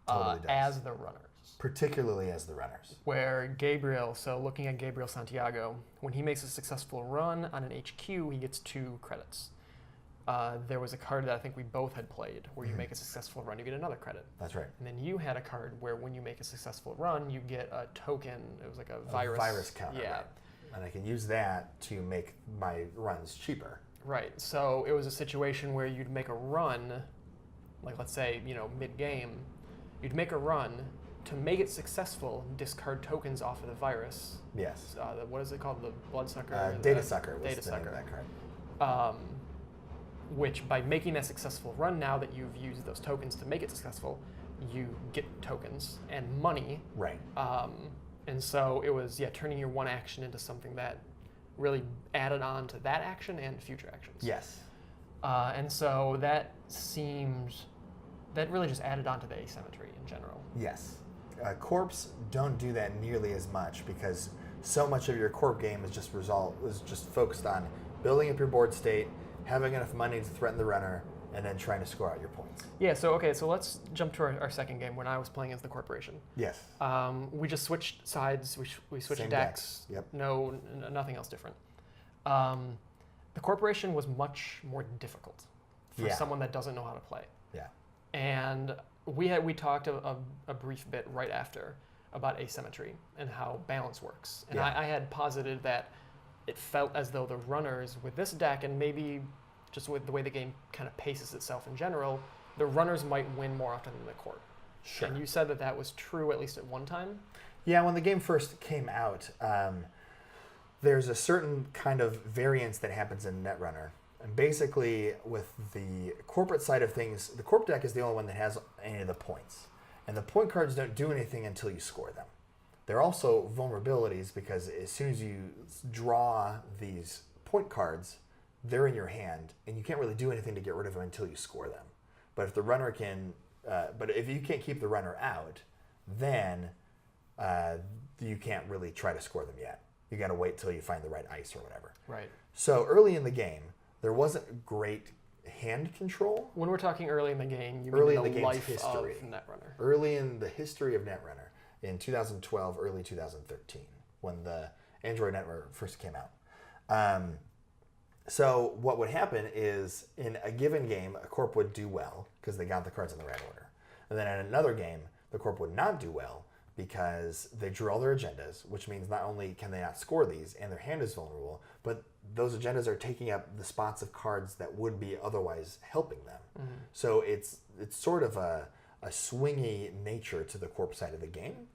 Speaker 2: totally does.
Speaker 1: as the runners.
Speaker 2: Particularly as the runners.
Speaker 1: Where Gabriel, so looking at Gabriel Santiago, when he makes a successful run on an HQ, he gets 2 credits. There was a card that I think we both had played where you make a successful run, you get another credit.
Speaker 2: That's right.
Speaker 1: And then you had a card where when you make a successful run, you get a token. It was like a virus
Speaker 2: counter.
Speaker 1: Yeah.
Speaker 2: Right. And I can use that to make my runs cheaper.
Speaker 1: Right. So it was a situation where you'd make a run, like let's say, mid-game, you'd make a run. To make it successful, discard tokens off of the virus.
Speaker 2: Yes.
Speaker 1: What is it called? The bloodsucker?
Speaker 2: Data sucker was
Speaker 1: data
Speaker 2: the name
Speaker 1: sucker.
Speaker 2: of that card.
Speaker 1: Which, by making that successful run, now that you've used those tokens to make it successful, you get tokens and money.
Speaker 2: Right.
Speaker 1: And so it was, turning your one action into something that really added on to that action and future actions.
Speaker 2: Yes.
Speaker 1: And so that really just added on to the asymmetry in general.
Speaker 2: Yes. Corps don't do that nearly as much because so much of your corp game is just focused on building up your board state, having enough money to threaten the runner, and then trying to score out your points.
Speaker 1: Yeah, so let's jump to our second game when I was playing as the corporation.
Speaker 2: Yes.
Speaker 1: We just switched sides, we switched
Speaker 2: Same
Speaker 1: decks.
Speaker 2: Yep.
Speaker 1: Nothing else different. The corporation was much more difficult for someone that doesn't know how to play.
Speaker 2: Yeah.
Speaker 1: And we talked a brief bit right after about asymmetry and how balance works. And I had posited that it felt as though the runners with this deck, and maybe just with the way the game kind of paces itself in general, the runners might win more often than the corp.
Speaker 2: Sure.
Speaker 1: And you said that was true at least at one time?
Speaker 2: Yeah, when the game first came out, there's a certain kind of variance that happens in Netrunner. And basically, with the corporate side of things, the corp deck is the only one that has any of the points. And the point cards don't do anything until you score them. They're also vulnerabilities because as soon as you draw these point cards, they're in your hand, and you can't really do anything to get rid of them until you score them. But if the runner but if you can't keep the runner out, then you can't really try to score them yet. You got to wait till you find the right ice or whatever.
Speaker 1: Right.
Speaker 2: So early in the game, there wasn't great hand control.
Speaker 1: When we're talking early in the game, you
Speaker 2: early
Speaker 1: mean
Speaker 2: in the
Speaker 1: the
Speaker 2: game's
Speaker 1: life
Speaker 2: history.
Speaker 1: of Netrunner.
Speaker 2: Early in the history of Netrunner, in 2012, early 2013, when the Android network first came out. So what would happen is, in a given game, a corp would do well because they got the cards in the right order. And then in another game, the corp would not do well because they drew all their agendas, which means not only can they not score these and their hand is vulnerable, but those agendas are taking up the spots of cards that would be otherwise helping them. Mm-hmm. So it's sort of a swingy nature to the corp side of the game.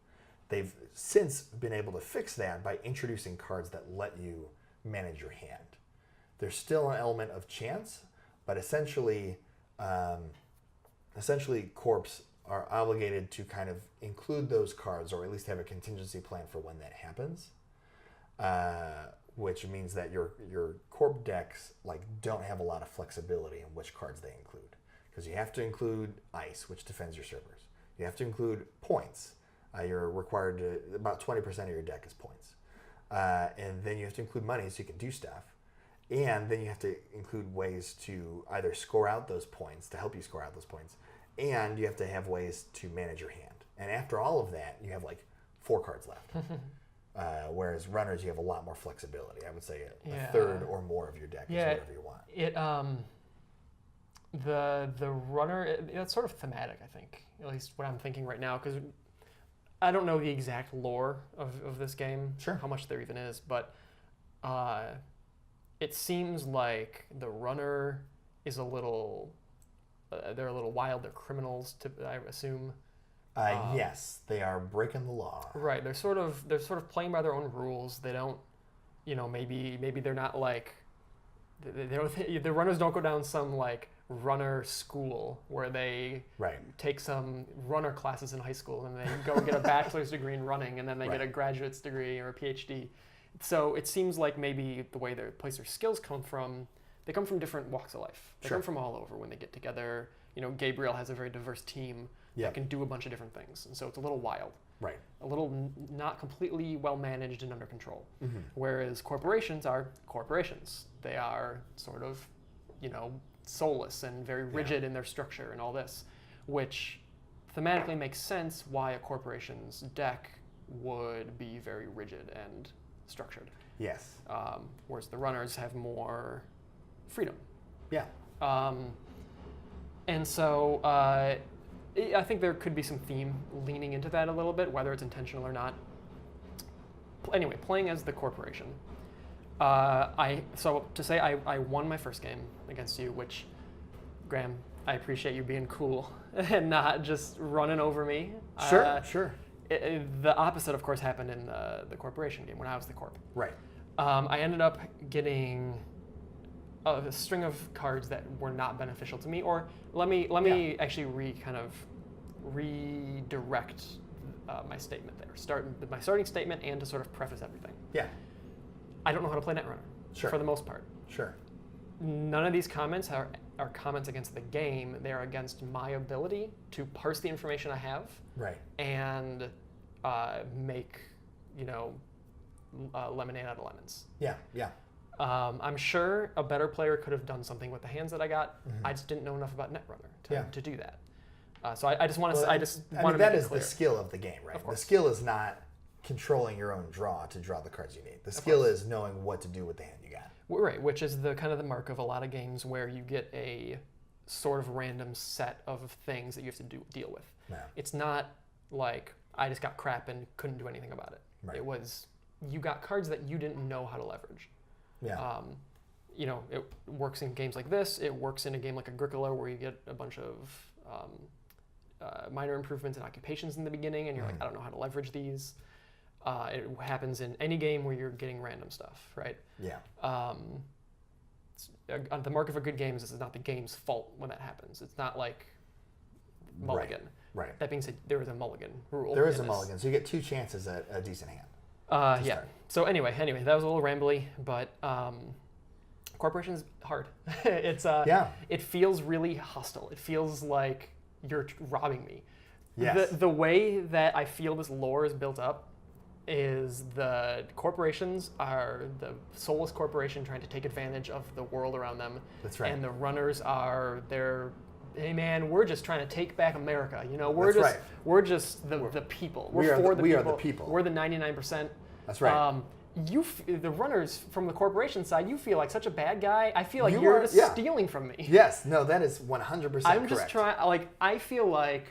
Speaker 2: They've since been able to fix that by introducing cards that let you manage your hand. There's still an element of chance, but essentially corps are obligated to kind of include those cards, or at least have a contingency plan for when that happens, which means that your corp decks don't have a lot of flexibility in which cards they include, because you have to include ice, which defends your servers. You have to include points. You're required to, about 20% of your deck is points, and then you have to include money so you can do stuff. And then you have to include ways to either score out those points, to help you score out those points, and you have to have ways to manage your hand. And after all of that, you have 4 cards left. Whereas runners, you have a lot more flexibility. I would say a third or more of your deck is whatever you want.
Speaker 1: The runner, it's sort of thematic, I think, at least what I'm thinking right now, because I don't know the exact lore of this game,
Speaker 2: sure,
Speaker 1: how much there even is, but it seems like the runner is a little, they're a little wild. They're criminals, I assume.
Speaker 2: Yes, they are breaking the law.
Speaker 1: Right. They're sort of playing by their own rules. They don't, maybe they're not the runners don't go down some runner school where they take some runner classes in high school and they go get a bachelor's degree in running and then they get a graduate's degree or a PhD. So it seems like maybe the way their skills come from, they come from different walks of life. They come from all over when they get together. Gabriel has a very diverse team that can do a bunch of different things. And so it's a little wild.
Speaker 2: Right.
Speaker 1: A little not completely well managed and under control. Whereas corporations are corporations. They are sort of, soulless and very rigid in their structure and all this, which thematically makes sense why a corporation's deck would be very rigid and structured.
Speaker 2: Yes.
Speaker 1: Whereas the runners have more freedom.
Speaker 2: Yeah.
Speaker 1: And so I think there could be some theme leaning into that a little bit, whether it's intentional or not. Anyway, playing as the corporation. I won my first game against you, which, Graham, I appreciate you being cool and not just running over me.
Speaker 2: Sure.
Speaker 1: The opposite, of course, happened in the corporation game when I was the corp.
Speaker 2: Right.
Speaker 1: I ended up getting a string of cards that were not beneficial to me, or let me actually redirect my statement there. Start with my starting statement and to sort of preface everything.
Speaker 2: Yeah.
Speaker 1: I don't know how to play Netrunner. For the most part.
Speaker 2: Sure.
Speaker 1: None of these comments are comments against the game. They're against my ability to parse the information I have.
Speaker 2: Right.
Speaker 1: And make lemonade out of lemons.
Speaker 2: Yeah.
Speaker 1: I'm sure a better player could have done something with the hands that I got. I just didn't know enough about Netrunner to do that. So I just want to.
Speaker 2: That is the skill of the game, right? The skill is not controlling your own draw to draw the cards you need. The skill is knowing what to do with the hand you got.
Speaker 1: Right, which is the kind of the mark of a lot of games where you get a sort of random set of things that you have to deal with.
Speaker 2: Yeah.
Speaker 1: It's not like I just got crap and couldn't do anything about it.
Speaker 2: Right.
Speaker 1: It was you got cards that you didn't know how to leverage.
Speaker 2: Yeah.
Speaker 1: It works in games like this. It works in a game like Agricola where you get a bunch of minor improvements and occupations in the beginning, and you're like, I don't know how to leverage these. It happens in any game where you're getting random stuff, right?
Speaker 2: Yeah.
Speaker 1: The mark of a good game is it's not the game's fault when that happens. It's not like mulligan.
Speaker 2: Right.
Speaker 1: That being said, there is a mulligan rule.
Speaker 2: There is a mulligan, so you get 2 chances at a decent hand.
Speaker 1: Yeah. Start. So anyway, that was a little rambly, but corporation is hard. It feels really hostile. It feels like you're robbing me.
Speaker 2: Yes.
Speaker 1: The way that I feel this lore is built up is the corporations are the soulless corporation trying to take advantage of the world around them.
Speaker 2: That's right.
Speaker 1: And the runners are hey man, we're just trying to take back America. We're just the people.
Speaker 2: We are the people.
Speaker 1: We're the 99%.
Speaker 2: That's right.
Speaker 1: The runners from the corporation side, you feel like such a bad guy. I feel like you're just stealing from me.
Speaker 2: Yes, no, that is 100% correct.
Speaker 1: I'm just trying, I feel like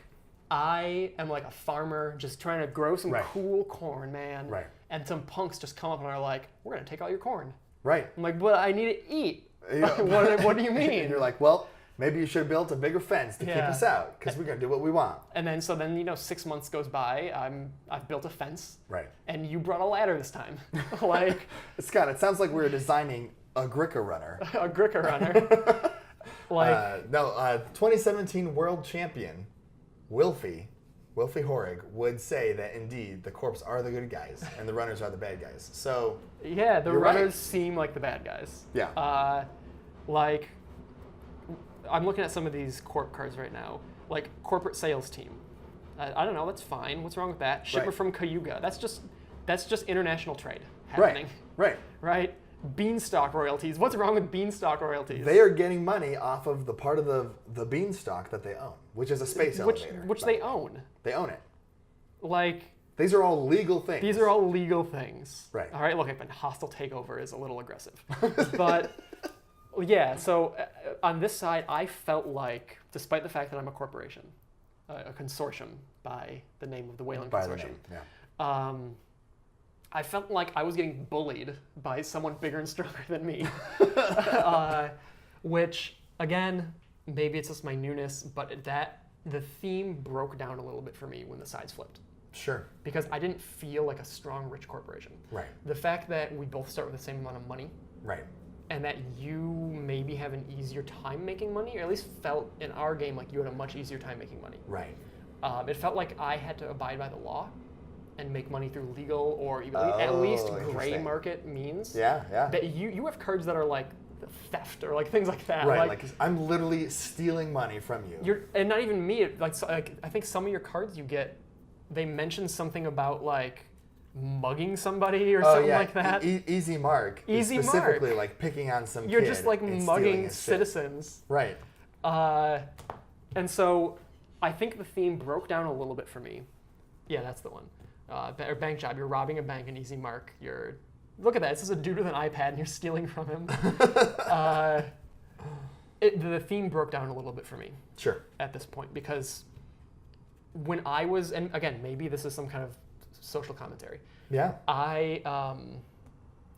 Speaker 1: I am like a farmer just trying to grow some cool corn, man.
Speaker 2: Right.
Speaker 1: And some punks just come up and are like, we're going to take all your corn.
Speaker 2: Right.
Speaker 1: I'm like, but I need to eat. What do you mean?
Speaker 2: And you're like, well, maybe you should have built a bigger fence to keep us out because we're going to do what we want.
Speaker 1: And then 6 months goes by. I've built a fence.
Speaker 2: Right.
Speaker 1: And you brought a ladder this time.
Speaker 2: Scott, it sounds like we're designing a Gricka runner.
Speaker 1: A Gricka runner.
Speaker 2: 2017 world champion Wilfie Horig would say that indeed the corps are the good guys and the runners are the bad guys. So
Speaker 1: yeah, the runners seem like the bad guys.
Speaker 2: Yeah.
Speaker 1: I'm looking at some of these corp cards right now, like corporate sales team. I don't know, that's fine. What's wrong with that? Shipment from Cayuga. That's just international trade happening. Right. Beanstalk royalties. What's wrong with beanstalk royalties?
Speaker 2: They are getting money off of the part of the beanstalk that they own, which is a space elevator.
Speaker 1: Which they own.
Speaker 2: They own it.
Speaker 1: These
Speaker 2: are all legal things.
Speaker 1: These are all legal things.
Speaker 2: Right.
Speaker 1: All right, look, a hostile takeover is a little aggressive. But yeah, so on this side, I felt like, despite the fact that I'm a corporation, a consortium by the name of the Wayland Consortium, I felt like I was getting bullied by someone bigger and stronger than me. Which, again, maybe it's just my newness, but the theme broke down a little bit for me when the sides flipped.
Speaker 2: Sure.
Speaker 1: Because I didn't feel like a strong, rich corporation.
Speaker 2: Right.
Speaker 1: The fact that we both start with the same amount of money.
Speaker 2: Right.
Speaker 1: And that you maybe have an easier time making money, or at least felt in our game like you had a much easier time making money.
Speaker 2: Right.
Speaker 1: It felt like I had to abide by the law and make money through legal or even at least gray market means.
Speaker 2: Yeah.
Speaker 1: That you have cards that are like theft or like things like that.
Speaker 2: Right, like I'm literally stealing money from you.
Speaker 1: And not even me. Like I think some of your cards you get, they mention something about like mugging somebody or something like that.
Speaker 2: Easy mark.
Speaker 1: Easy mark.
Speaker 2: Specifically, like picking on some.
Speaker 1: You're
Speaker 2: kid
Speaker 1: just like
Speaker 2: and
Speaker 1: mugging citizens.
Speaker 2: Right.
Speaker 1: And so I think the theme broke down a little bit for me. Yeah, that's the one. Bank job. You're robbing a bank, an easy mark. Look at that. This is a dude with an iPad, and you're stealing from him. The theme broke down a little bit for me.
Speaker 2: Sure.
Speaker 1: At this point, because when I was, and again, maybe this is some kind of social commentary.
Speaker 2: Yeah.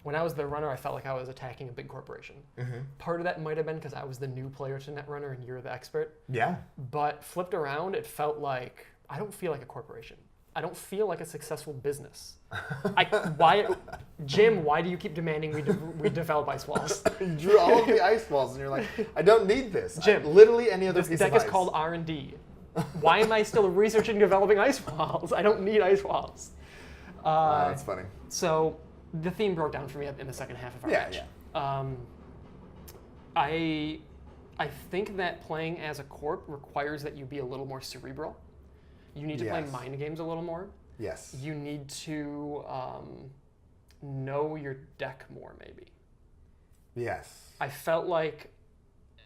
Speaker 1: When I was the runner, I felt like I was attacking a big corporation. Mm-hmm. Part of that might have been because I was the new player to Netrunner and you're the expert.
Speaker 2: Yeah.
Speaker 1: But flipped around, it felt like I don't feel like a corporation. I don't feel like a successful business. Jim, why do you keep demanding we develop ice walls?
Speaker 2: You drew all of the ice walls, and you're like, I don't need this.
Speaker 1: Jim,
Speaker 2: literally any other piece of ice.
Speaker 1: This deck is called R&D. Why am I still researching and developing ice walls? I don't need ice walls.
Speaker 2: That's funny.
Speaker 1: So the theme broke down for me in the second half of our match. Yeah. I think that playing as a corp requires that you be a little more cerebral. You need to play mind games a little more.
Speaker 2: Yes.
Speaker 1: You need to know your deck more, maybe.
Speaker 2: Yes.
Speaker 1: I felt like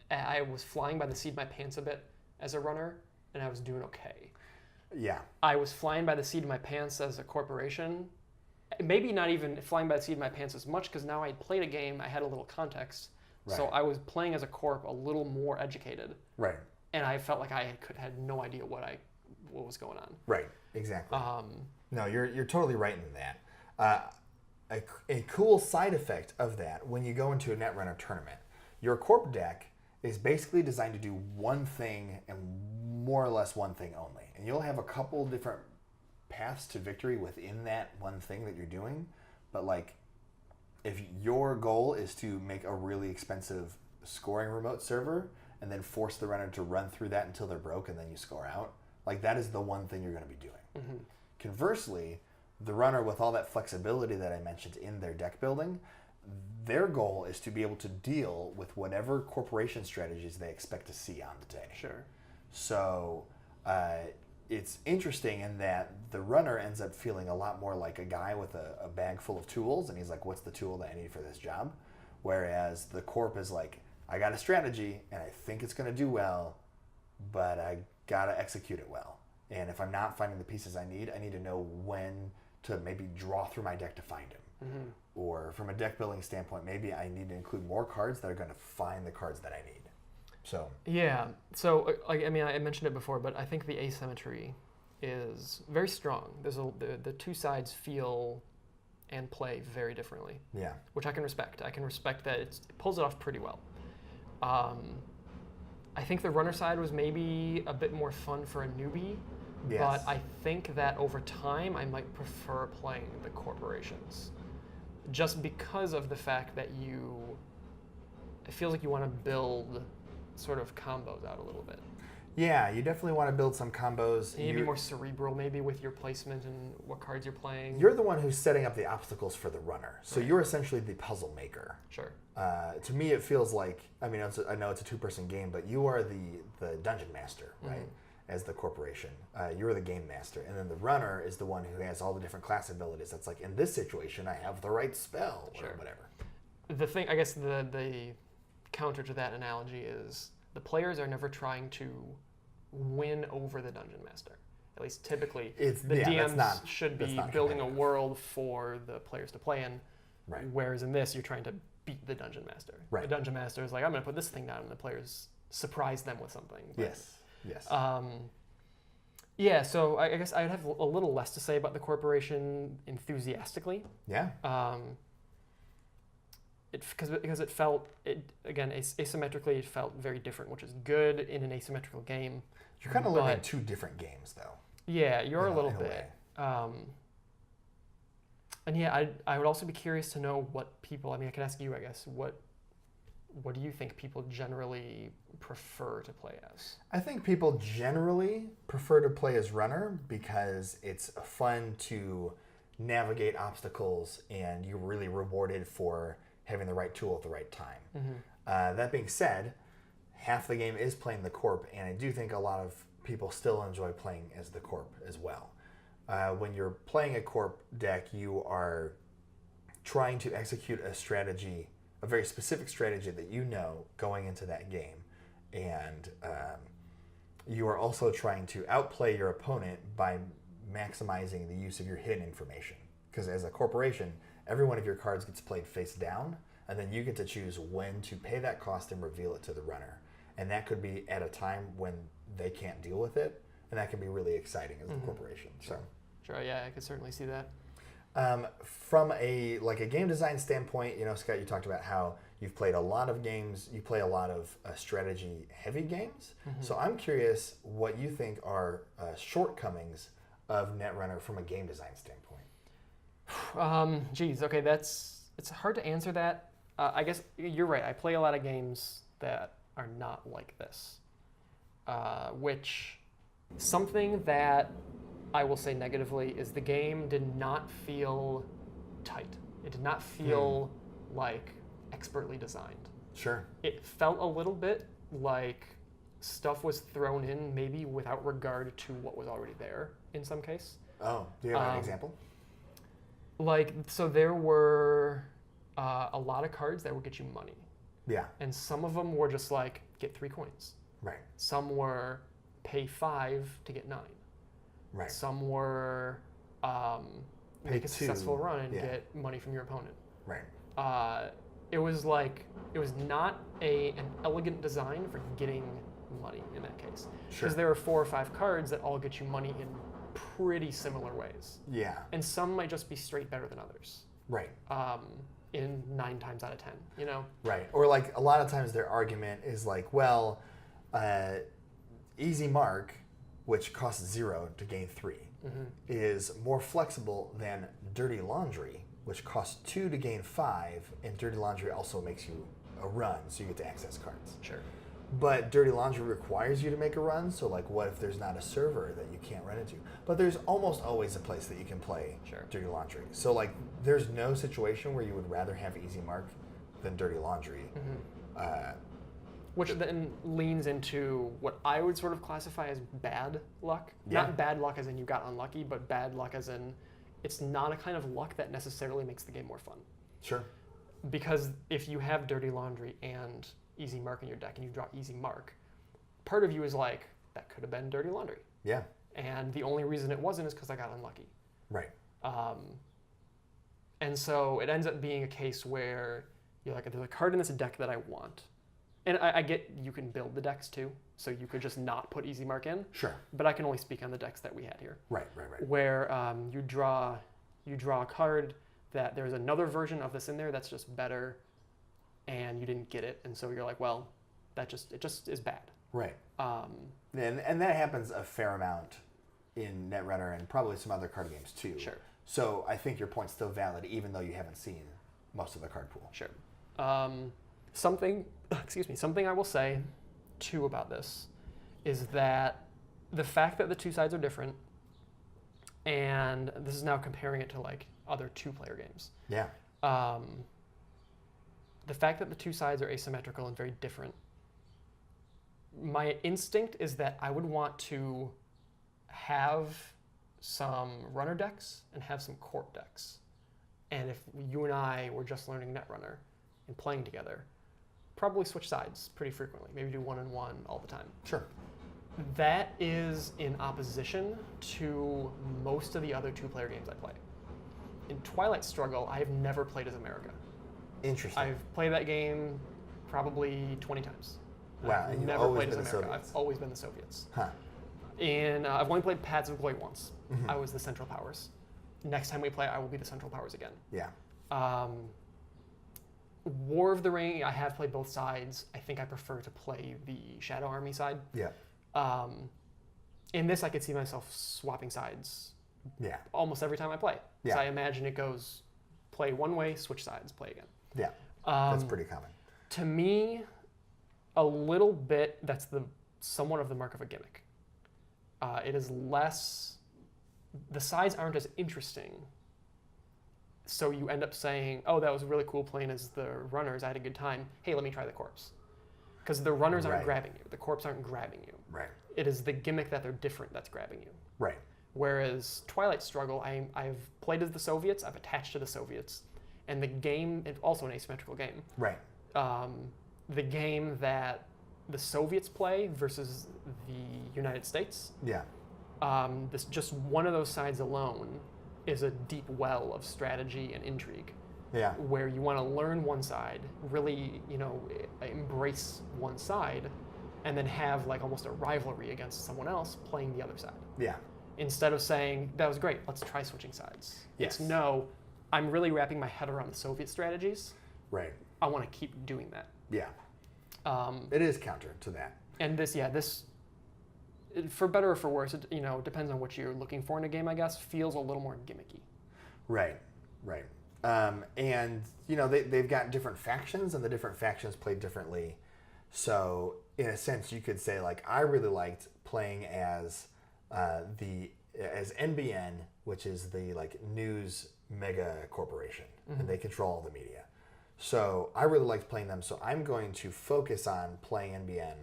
Speaker 1: I was flying by the seat of my pants a bit as a runner, and I was doing okay.
Speaker 2: Yeah.
Speaker 1: I was flying by the seat of my pants as a corporation. Maybe not even flying by the seat of my pants as much, because now I played a game, I had a little context. Right. So I was playing as a corp a little more educated. Right. And I felt like I had no idea what was going on.
Speaker 2: Right, exactly. No, you're totally right in that. A cool side effect of that, when you go into a Netrunner tournament, your corp deck is basically designed to do one thing and more or less one thing only. And you'll have a couple different paths to victory within that one thing that you're doing. But like, if your goal is to make a really expensive scoring remote server and then force the runner to run through that until they're broke and then you score out, like that is the one thing you're going to be doing. Mm-hmm. Conversely, the runner with all that flexibility that I mentioned in their deck building, their goal is to be able to deal with whatever corporation strategies they expect to see on the day.
Speaker 1: Sure.
Speaker 2: So it's interesting in that the runner ends up feeling a lot more like a guy with a bag full of tools, and he's like, what's the tool that I need for this job? Whereas the corp is like, I got a strategy, and I think it's going to do well, but I got to execute it well. And if I'm not finding the pieces I need to know when to maybe draw through my deck to find him. Mm-hmm. Or from a deck building standpoint, maybe I need to include more cards that are going to find the cards that I need. So
Speaker 1: yeah. So I mean, I mentioned it before, but I think the asymmetry is very strong. There's the two sides feel and play very differently.
Speaker 2: Yeah.
Speaker 1: Which I can respect. I can respect that it pulls it off pretty well. I think the runner side was maybe a bit more fun for a newbie. Yes. But I think that over time, I might prefer playing the corporations. Just because of the fact that it feels like you want to build sort of combos out a little bit.
Speaker 2: Yeah, you definitely want to build some combos.
Speaker 1: You need to be more cerebral maybe with your placement and what cards you're playing.
Speaker 2: You're the one who's setting up the obstacles for the runner. So right. You're essentially the puzzle maker.
Speaker 1: Sure.
Speaker 2: To me, it feels like, I mean, I know it's a two-person game, but you are the dungeon master, right? Mm-hmm. As the corporation. You're the game master. And then the runner is the one who has all the different class abilities. That's like, in this situation, I have the right spell,
Speaker 1: sure.
Speaker 2: Or whatever.
Speaker 1: The thing, I guess the counter to that analogy is the players are never trying to win over the dungeon master. At least typically, DMs should be building a world for the players to play in.
Speaker 2: Right.
Speaker 1: Whereas in this, you're trying to beat the dungeon master.
Speaker 2: Right.
Speaker 1: The dungeon master is like, I'm going to put this thing down, and the players surprise them with something. But,
Speaker 2: yes. Yes.
Speaker 1: Yeah, so I guess I'd have a little less to say about the corporation enthusiastically.
Speaker 2: Yeah.
Speaker 1: Because it felt, asymmetrically, it felt very different, which is good in an asymmetrical game.
Speaker 2: You're kind of living two different games, though.
Speaker 1: Yeah, you're a little bit. And yeah, I would also be curious to know what people, I mean, I can ask you, I guess, what do you think people generally prefer to play as?
Speaker 2: I think people generally prefer to play as runner because it's fun to navigate obstacles and you're really rewarded for having the right tool at the right time. That being said, half the game is playing the corp, and I do think a lot of people still enjoy playing as the corp as well. When you're playing a corp deck, you are trying to execute a strategy, a very specific strategy that you know going into that game, and you are also trying to outplay your opponent by maximizing the use of your hidden information. Because as a corporation, every one of your cards gets played face down, and then you get to choose when to pay that cost and reveal it to the runner. And that could be at a time when they can't deal with it, and that can be really exciting as a corporation. So,
Speaker 1: sure, yeah, I could certainly see that.
Speaker 2: From a game design standpoint, Scott, you talked about how you've played a lot of games. You play a lot of strategy-heavy games. So I'm curious what you think are shortcomings of Netrunner from a game design standpoint.
Speaker 1: Okay, it's hard to answer that. I guess you're right. I play a lot of games that are not like this, which something that I will say negatively is the game did not feel tight. It did not feel like expertly designed.
Speaker 2: Sure.
Speaker 1: It felt a little bit like stuff was thrown in maybe without regard to what was already there in some case.
Speaker 2: Oh, do you have an example?
Speaker 1: So there were a lot of cards that would get you money.
Speaker 2: Yeah.
Speaker 1: And some of them were just like, get 3 coins.
Speaker 2: Right.
Speaker 1: Some were pay 5 to get 9.
Speaker 2: Right.
Speaker 1: Some were make a successful run and get money from your opponent.
Speaker 2: Right.
Speaker 1: It was not an elegant design for getting money in that case.
Speaker 2: Sure.
Speaker 1: Because there are 4 or 5 cards that all get you money in pretty similar ways.
Speaker 2: Yeah.
Speaker 1: And some might just be straight better than others.
Speaker 2: Right.
Speaker 1: In 9 times out of 10,
Speaker 2: Right. Or a lot of times their argument is Easy Mark, which costs 0 to gain 3, is more flexible than Dirty Laundry, which costs 2 to gain 5, and Dirty Laundry also makes you a run, so you get to access cards.
Speaker 1: Sure.
Speaker 2: But Dirty Laundry requires you to make a run, so what if there's not a server that you can't run into? But there's almost always a place that you can play Dirty Laundry. So there's no situation where you would rather have Easy Mark than Dirty Laundry.
Speaker 1: Which then leans into what I would sort of classify as bad luck.
Speaker 2: Yeah.
Speaker 1: Not bad luck as in you got unlucky, but bad luck as in it's not a kind of luck that necessarily makes the game more fun.
Speaker 2: Sure.
Speaker 1: Because if you have Dirty Laundry and Easy Mark in your deck and you draw Easy Mark, part of you is like, that could have been Dirty Laundry.
Speaker 2: Yeah.
Speaker 1: And the only reason it wasn't is because I got unlucky.
Speaker 2: Right.
Speaker 1: And so it ends up being a case where you're like, there's a card in this deck that I want. And I get you can build the decks too, so you could just not put Easy Mark in.
Speaker 2: Sure.
Speaker 1: But I can only speak on the decks that we had here.
Speaker 2: Right.
Speaker 1: Where you draw a card that there's another version of this in there that's just better, and you didn't get it, and so you're like, well, it just is bad.
Speaker 2: Right. And that happens a fair amount in Netrunner and probably some other card games too.
Speaker 1: Sure.
Speaker 2: So I think your point's still valid, even though you haven't seen most of the card pool.
Speaker 1: Sure. Something I will say too about this is that the fact that the 2 sides are different, and this is now comparing it to other 2-player games.
Speaker 2: Yeah.
Speaker 1: The fact that the 2 sides are asymmetrical and very different, my instinct is that I would want to have some runner decks and have some corp decks. And if you and I were just learning Netrunner and playing together, probably switch sides pretty frequently. Maybe do 1-on-1 all the time.
Speaker 2: Sure.
Speaker 1: That is in opposition to most of the other 2-player games I play. In Twilight Struggle, I have never played as America.
Speaker 2: Interesting.
Speaker 1: I've played that game probably 20 times.
Speaker 2: Wow,
Speaker 1: I've
Speaker 2: and
Speaker 1: never
Speaker 2: always
Speaker 1: played as
Speaker 2: been the
Speaker 1: America.
Speaker 2: Soviets.
Speaker 1: I've always been the Soviets.
Speaker 2: Huh.
Speaker 1: I've only played Paths of Glory once. I was the Central Powers. Next time we play, I will be the Central Powers again.
Speaker 2: Yeah.
Speaker 1: War of the Ring, I have played both sides. I think I prefer to play the Shadow Army side.
Speaker 2: Yeah.
Speaker 1: In this, I could see myself swapping sides.
Speaker 2: Yeah.
Speaker 1: Almost every time I play.
Speaker 2: Yeah.
Speaker 1: So I imagine it goes play one way, switch sides, play again.
Speaker 2: Yeah. That's pretty common.
Speaker 1: To me, a little bit, that's somewhat of the mark of a gimmick. It is less, the sides aren't as interesting So you end up saying, oh, that was really cool playing as the runners. I had a good time. Hey, let me try the corpse. Because the runners aren't grabbing you. The corpse aren't grabbing you.
Speaker 2: Right.
Speaker 1: It is the gimmick that they're different that's grabbing you.
Speaker 2: Right.
Speaker 1: Whereas Twilight Struggle, I've played as the Soviets. I've attached to the Soviets. And the game, it's also an asymmetrical game.
Speaker 2: Right.
Speaker 1: The game that the Soviets play versus the United States.
Speaker 2: Yeah.
Speaker 1: This just one of those sides alone is a deep well of strategy and intrigue.
Speaker 2: Yeah.
Speaker 1: Where you want to learn one side, really, embrace one side, and then have like almost a rivalry against someone else playing the other side.
Speaker 2: Yeah.
Speaker 1: Instead of saying, that was great, let's try switching sides.
Speaker 2: Yes.
Speaker 1: It's no, I'm really wrapping my head around the Soviet strategies.
Speaker 2: Right.
Speaker 1: I want to keep doing that.
Speaker 2: Yeah. It is counter to that.
Speaker 1: And this, for better or for worse, it depends on what you're looking for in a game, I guess, feels a little more gimmicky.
Speaker 2: Right. Right. And they've got different factions, and the different factions play differently. So in a sense, you could say like I really liked playing as NBN, which is the like news mega corporation, and they control all the media. So I really liked playing them. So I'm going to focus on playing NBN.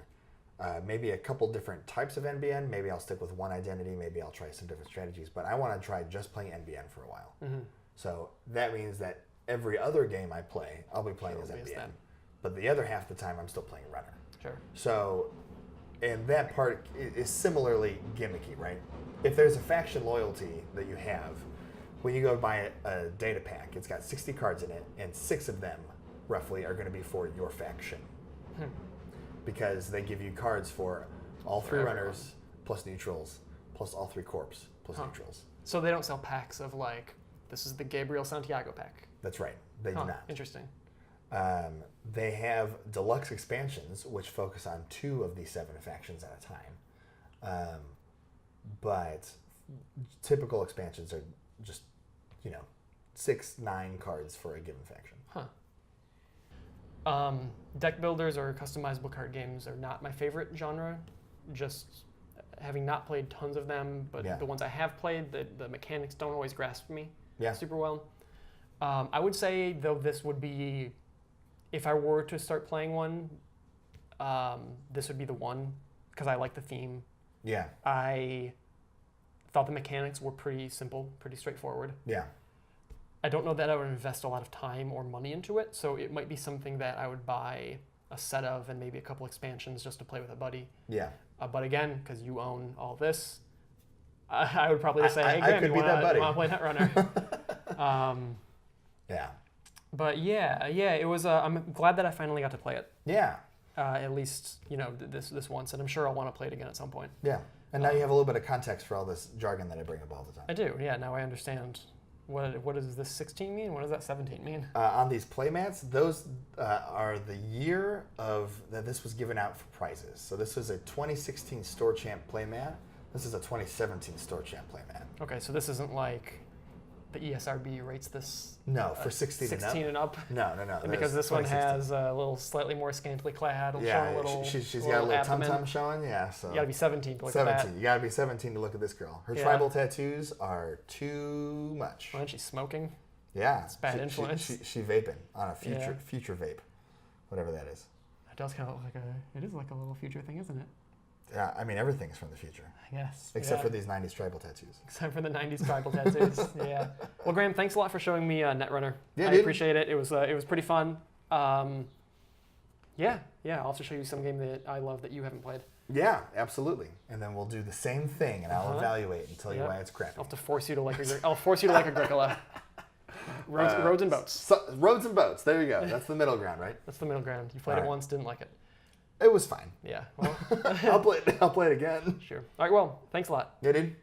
Speaker 2: Maybe a couple different types of NBN. Maybe I'll stick with one identity. Maybe I'll try some different strategies. But I want to try just playing NBN for a while. Mm-hmm. So that means that every other game I play, I'll be playing as NBN. But the other half of the time, I'm still playing Runner.
Speaker 1: Sure.
Speaker 2: So, and that part is similarly gimmicky, right? If there's a faction loyalty that you have, when you go buy a data pack, it's got 60 cards in it, and 6 of them, roughly, are going to be for your faction. Because they give you cards for all 3 runners, plus neutrals, plus all 3 corps, plus neutrals.
Speaker 1: So they don't sell packs of like, this is the Gabriel Santiago pack.
Speaker 2: That's right. They do not.
Speaker 1: Interesting.
Speaker 2: They have deluxe expansions, which focus on 2 of the 7 factions at a time. But typical expansions are just, 6, 9 cards for a given faction.
Speaker 1: Deck builders or customizable card games are not my favorite genre. Just having not played tons of them, but the ones I have played, the mechanics don't always grasp me super well. I would say, though, this would be, if I were to start playing one, this would be the one, because I like the theme.
Speaker 2: Yeah.
Speaker 1: I thought the mechanics were pretty simple, pretty straightforward.
Speaker 2: Yeah.
Speaker 1: I don't know that I would invest a lot of time or money into it, so it might be something that I would buy a set of and maybe a couple expansions just to play with a buddy.
Speaker 2: Yeah.
Speaker 1: But again, because you own all this, I would probably just say, hey, Graham, you want to play Netrunner?
Speaker 2: Yeah.
Speaker 1: But yeah, it was. I'm glad that I finally got to play it.
Speaker 2: Yeah.
Speaker 1: At least, this once, and I'm sure I'll want to play it again at some point.
Speaker 2: Yeah. And now you have a little bit of context for all this jargon that I bring up all the time.
Speaker 1: I do, yeah. Now I understand. What does this 16 mean? What does that 17 mean?
Speaker 2: On these playmats, those are the year that this was given out for prizes. So this was a 2016 Store Champ playmat. This is a 2017 Store Champ playmat.
Speaker 1: Okay, so this isn't like the ESRB rates this.
Speaker 2: No, for 16
Speaker 1: and up.
Speaker 2: No.
Speaker 1: And because this one has a little slightly more scantily clad.
Speaker 2: She's got a little tum-tum showing. Yeah, so
Speaker 1: you gotta be 17 to look
Speaker 2: 17.
Speaker 1: at that.
Speaker 2: You gotta be 17 to look at this girl. Her tribal tattoos are too much.
Speaker 1: Well, and she's smoking.
Speaker 2: Yeah,
Speaker 1: it's bad influence.
Speaker 2: She vaping on a future vape, whatever that is.
Speaker 1: It does kind of look like it is like a little future thing, isn't it?
Speaker 2: Yeah, I mean everything's from the future.
Speaker 1: Yes.
Speaker 2: Except for these 90s tribal tattoos.
Speaker 1: Except for the 90s tribal tattoos. Yeah. Well, Graham, thanks a lot for showing me Netrunner.
Speaker 2: Yeah,
Speaker 1: I appreciate it. It was pretty fun. I'll also show you some game that I love that you haven't played.
Speaker 2: Yeah, absolutely. And then we'll do the same thing, and I'll evaluate and tell you why it's crappy.
Speaker 1: I'll have to force you to like Agricola. Roads and boats.
Speaker 2: So, roads and boats. There you go. That's the middle ground, right?
Speaker 1: That's the middle ground. You played it once, didn't like it.
Speaker 2: It was fine.
Speaker 1: Yeah. Well,
Speaker 2: I'll play it again.
Speaker 1: Sure. All right. Well, thanks a lot.
Speaker 2: Yeah, dude.